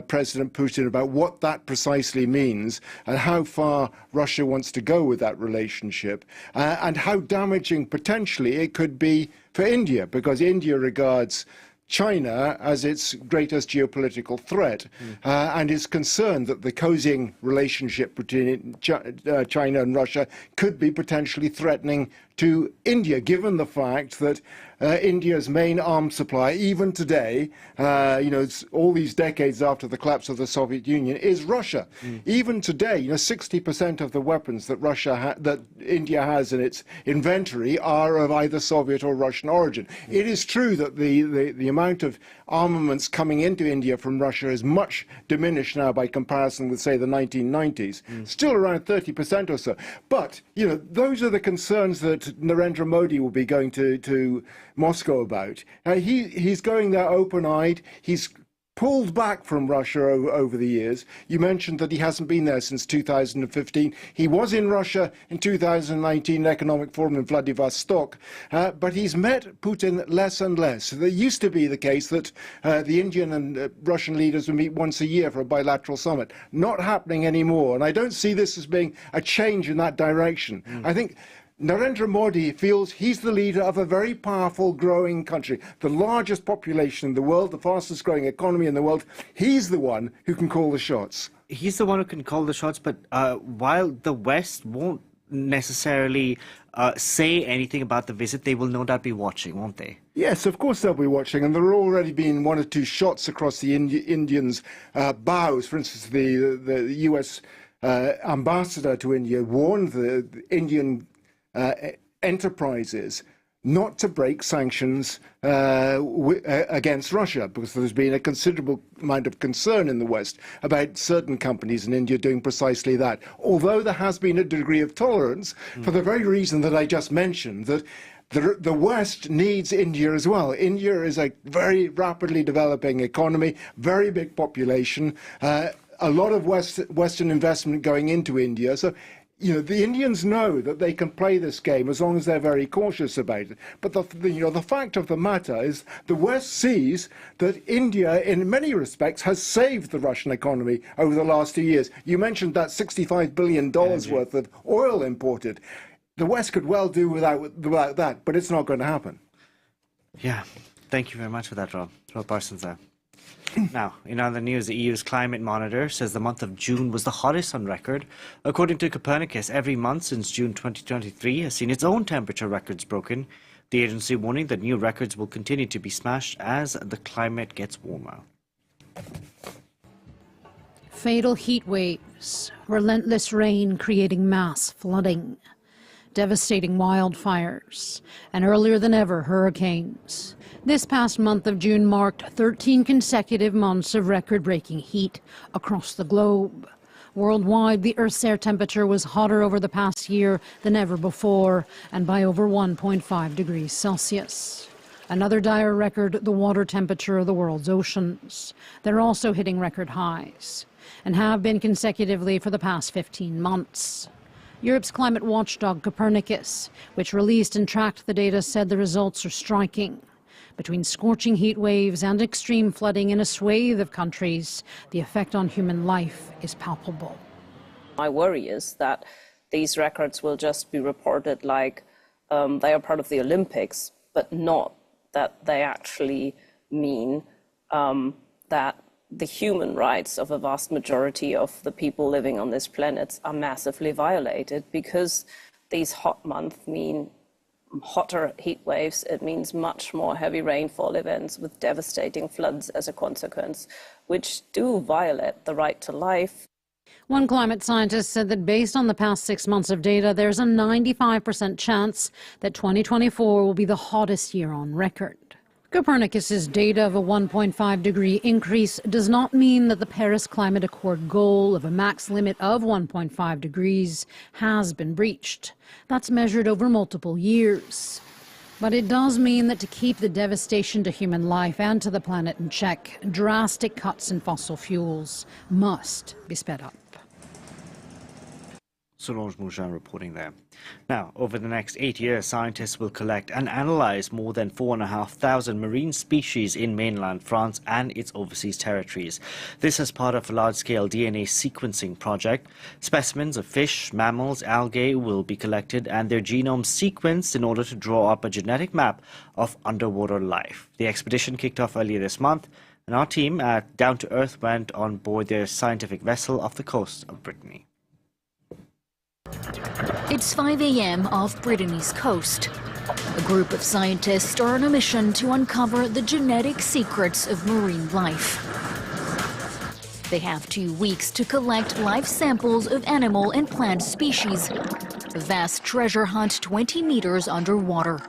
President Putin about what that precisely means and how far Russia wants to go with that relationship and how damaging potentially it could be for India, because India regards China as its greatest geopolitical threat and is concerned that the cozying relationship between China and Russia could be potentially threatening to India, given the fact that India's main arms supply, even today, all these decades after the collapse of the Soviet Union, is Russia. Even today, 60% of the weapons that India has in its inventory are of either Soviet or Russian origin. It is true that the amount of armaments coming into India from Russia is much diminished now by comparison with, say, the 1990s. Still around 30% or so. But, those are the concerns that Narendra Modi will be going to Moscow about. He's going there open-eyed. He's pulled back from Russia over the years. You mentioned that he hasn't been there since 2015. He was in Russia in 2019 Economic Forum in Vladivostok, but he's met Putin less and less. There used to be the case that the Indian and Russian leaders would meet once a year for a bilateral summit. Not happening anymore, and I don't see this as being a change in that direction. I think Narendra Modi feels he's the leader of a very powerful, growing country, the largest population in the world, the fastest growing economy in the world. He's the one who can call the shots. He's the one who can call the shots, but while the West won't necessarily say anything about the visit, they will no doubt be watching, won't they? Yes, of course they'll be watching, and there have already been one or two shots across the Indians' bows. For instance, the US ambassador to India warned the Indian enterprises not to break sanctions against Russia, because there's been a considerable amount of concern in the West about certain companies in India doing precisely that. Although there has been a degree of tolerance for the very reason that I just mentioned, that the West needs India as well. India is a very rapidly developing economy, very big population, a lot of Western investment going into India. So the Indians know that they can play this game as long as they're very cautious about it. But the fact of the matter is the West sees that India, in many respects, has saved the Russian economy over the last 2 years. You mentioned that $65 billion worth of oil imported. The West could well do without that, but it's not going to happen. Yeah, thank you very much for that, Rob. Rob Parsons there. Now, in other news, the EU's climate monitor says the month of June was the hottest on record. According to Copernicus, every month since June 2023 has seen its own temperature records broken. The agency warning that new records will continue to be smashed as the climate gets warmer. Fatal heat waves, relentless rain creating mass flooding, devastating wildfires, and earlier than ever, hurricanes. This past month of June marked 13 consecutive months of record-breaking heat across the globe. Worldwide, the Earth's air temperature was hotter over the past year than ever before, and by over 1.5 degrees Celsius. Another dire record, the water temperature of the world's oceans. They're also hitting record highs, and have been consecutively for the past 15 months. Europe's climate watchdog Copernicus, which released and tracked the data, said the results are striking. Between scorching heat waves and extreme flooding in a swathe of countries, the effect on human life is palpable. My worry is that these records will just be reported like they are part of the Olympics, but not that they actually mean that the human rights of a vast majority of the people living on this planet are massively violated, because these hot months mean hotter heat waves. It means much more heavy rainfall events with devastating floods as a consequence, which do violate the right to life. One climate scientist said that based on the past 6 months of data, there's a 95% chance that 2024 will be the hottest year on record. Copernicus's data of a 1.5 degree increase does not mean that the Paris Climate Accord goal of a max limit of 1.5 degrees has been breached. That's measured over multiple years. But it does mean that to keep the devastation to human life and to the planet in check, drastic cuts in fossil fuels must be sped up. Solange Mougin reporting there. Now, over the next 8 years, scientists will collect and analyze more than 4,500 marine species in mainland France and its overseas territories. This is part of a large-scale DNA sequencing project. Specimens of fish, mammals, algae will be collected and their genomes sequenced in order to draw up a genetic map of underwater life. The expedition kicked off earlier this month, and our team at Down to Earth went on board their scientific vessel off the coast of Brittany. It's 5 a.m. off Brittany's coast. A group of scientists are on a mission to uncover the genetic secrets of marine life. They have 2 weeks to collect life samples of animal and plant species. A vast treasure hunt 20 meters underwater.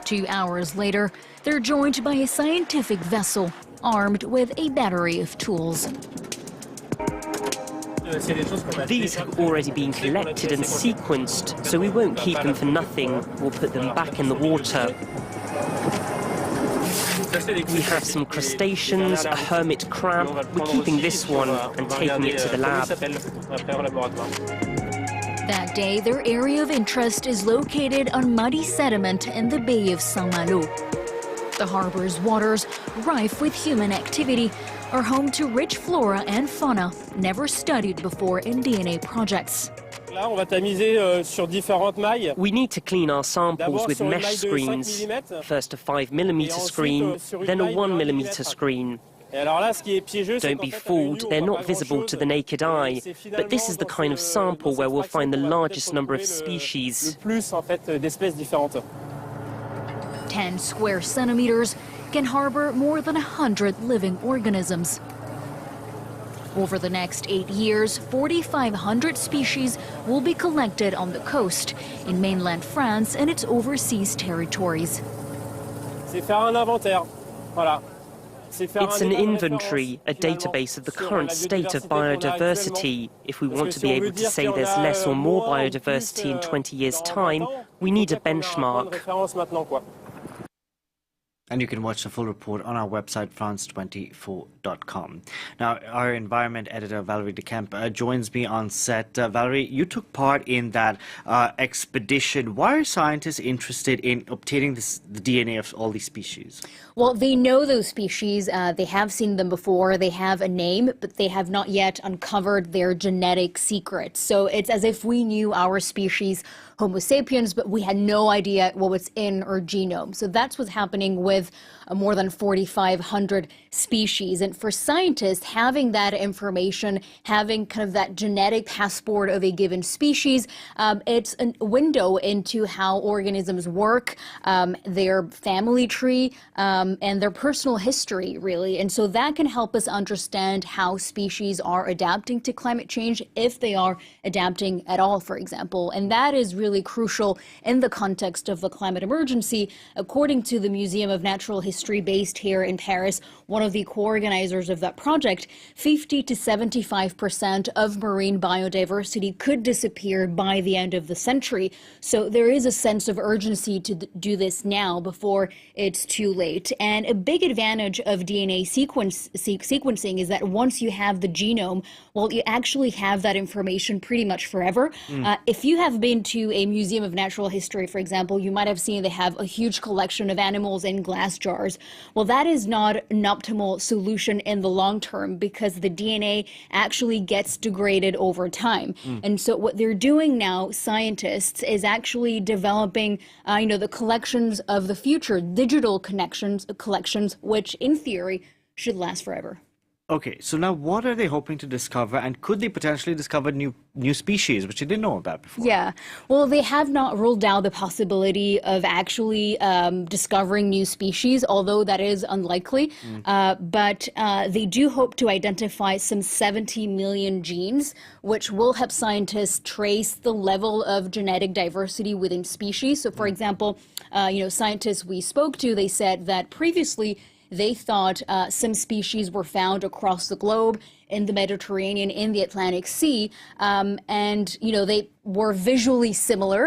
Two hours later, they're joined by a scientific vessel armed with a battery of tools. These have already been collected and sequenced, so we won't keep them for nothing. We'll put them back in the water. We have some crustaceans, a hermit crab. We're keeping this one and taking it to the lab. That day, their area of interest is located on muddy sediment in the Bay of Saint-Malo. The harbor's waters, rife with human activity, are home to rich flora and fauna never studied before in DNA projects. We need to clean our samples with mesh screens. First a 5mm screen, then a 1mm screen. Don't be fooled, they're not visible to the naked eye, but this is the kind of sample where we'll find the largest number of species. 10 square centimeters can harbor more than 100 living organisms. Over the next 8 years, 4,500 species will be collected on the coast, in mainland France and its overseas territories. It's an inventory, a database of the current state of biodiversity. If we want to be able to say there's less or more biodiversity in 20 years' time, we need a benchmark. And you can watch the full report on our website, france24.com. Now, our environment editor, Valerie Decamp, joins me on set. Valerie, you took part in that expedition. Why are scientists interested in obtaining the DNA of all these species? Well, they know those species. They have seen them before. They have a name, but they have not yet uncovered their genetic secrets. So it's as if we knew our species, Homo sapiens, but we had no idea what was in our genome. So that's what's happening with more than 4,500 species. And for scientists, having that information, having kind of that genetic passport of a given species, it's a window into how organisms work, their family tree, and their personal history, really. And so that can help us understand how species are adapting to climate change, if they are adapting at all, for example. And that is really crucial in the context of the climate emergency. According to the Museum of Natural History based here in Paris, one of the co-organizers of that project, 50 to 75% of marine biodiversity could disappear by the end of the century. So there is a sense of urgency to do this now before it's too late. And a big advantage of DNA sequencing is that once you have the genome, well, you actually have that information pretty much forever. If you have been to a Museum of Natural History, for example, you might have seen they have a huge collection of animals in glass jars. Well, that is not an optimal solution in the long term, because the DNA actually gets degraded over time. And so what they're doing now, scientists, is actually developing, the collections of the future, digital collections, which in theory should last forever. Okay, so now what are they hoping to discover, and could they potentially discover new species, which they didn't know about before? Yeah, well, they have not ruled out the possibility of actually discovering new species, although that is unlikely. But they do hope to identify some 70 million genes, which will help scientists trace the level of genetic diversity within species. So, for example, scientists we spoke to, they said that previously they thought some species were found across the globe, in the Mediterranean, in the Atlantic Sea, and they were visually similar.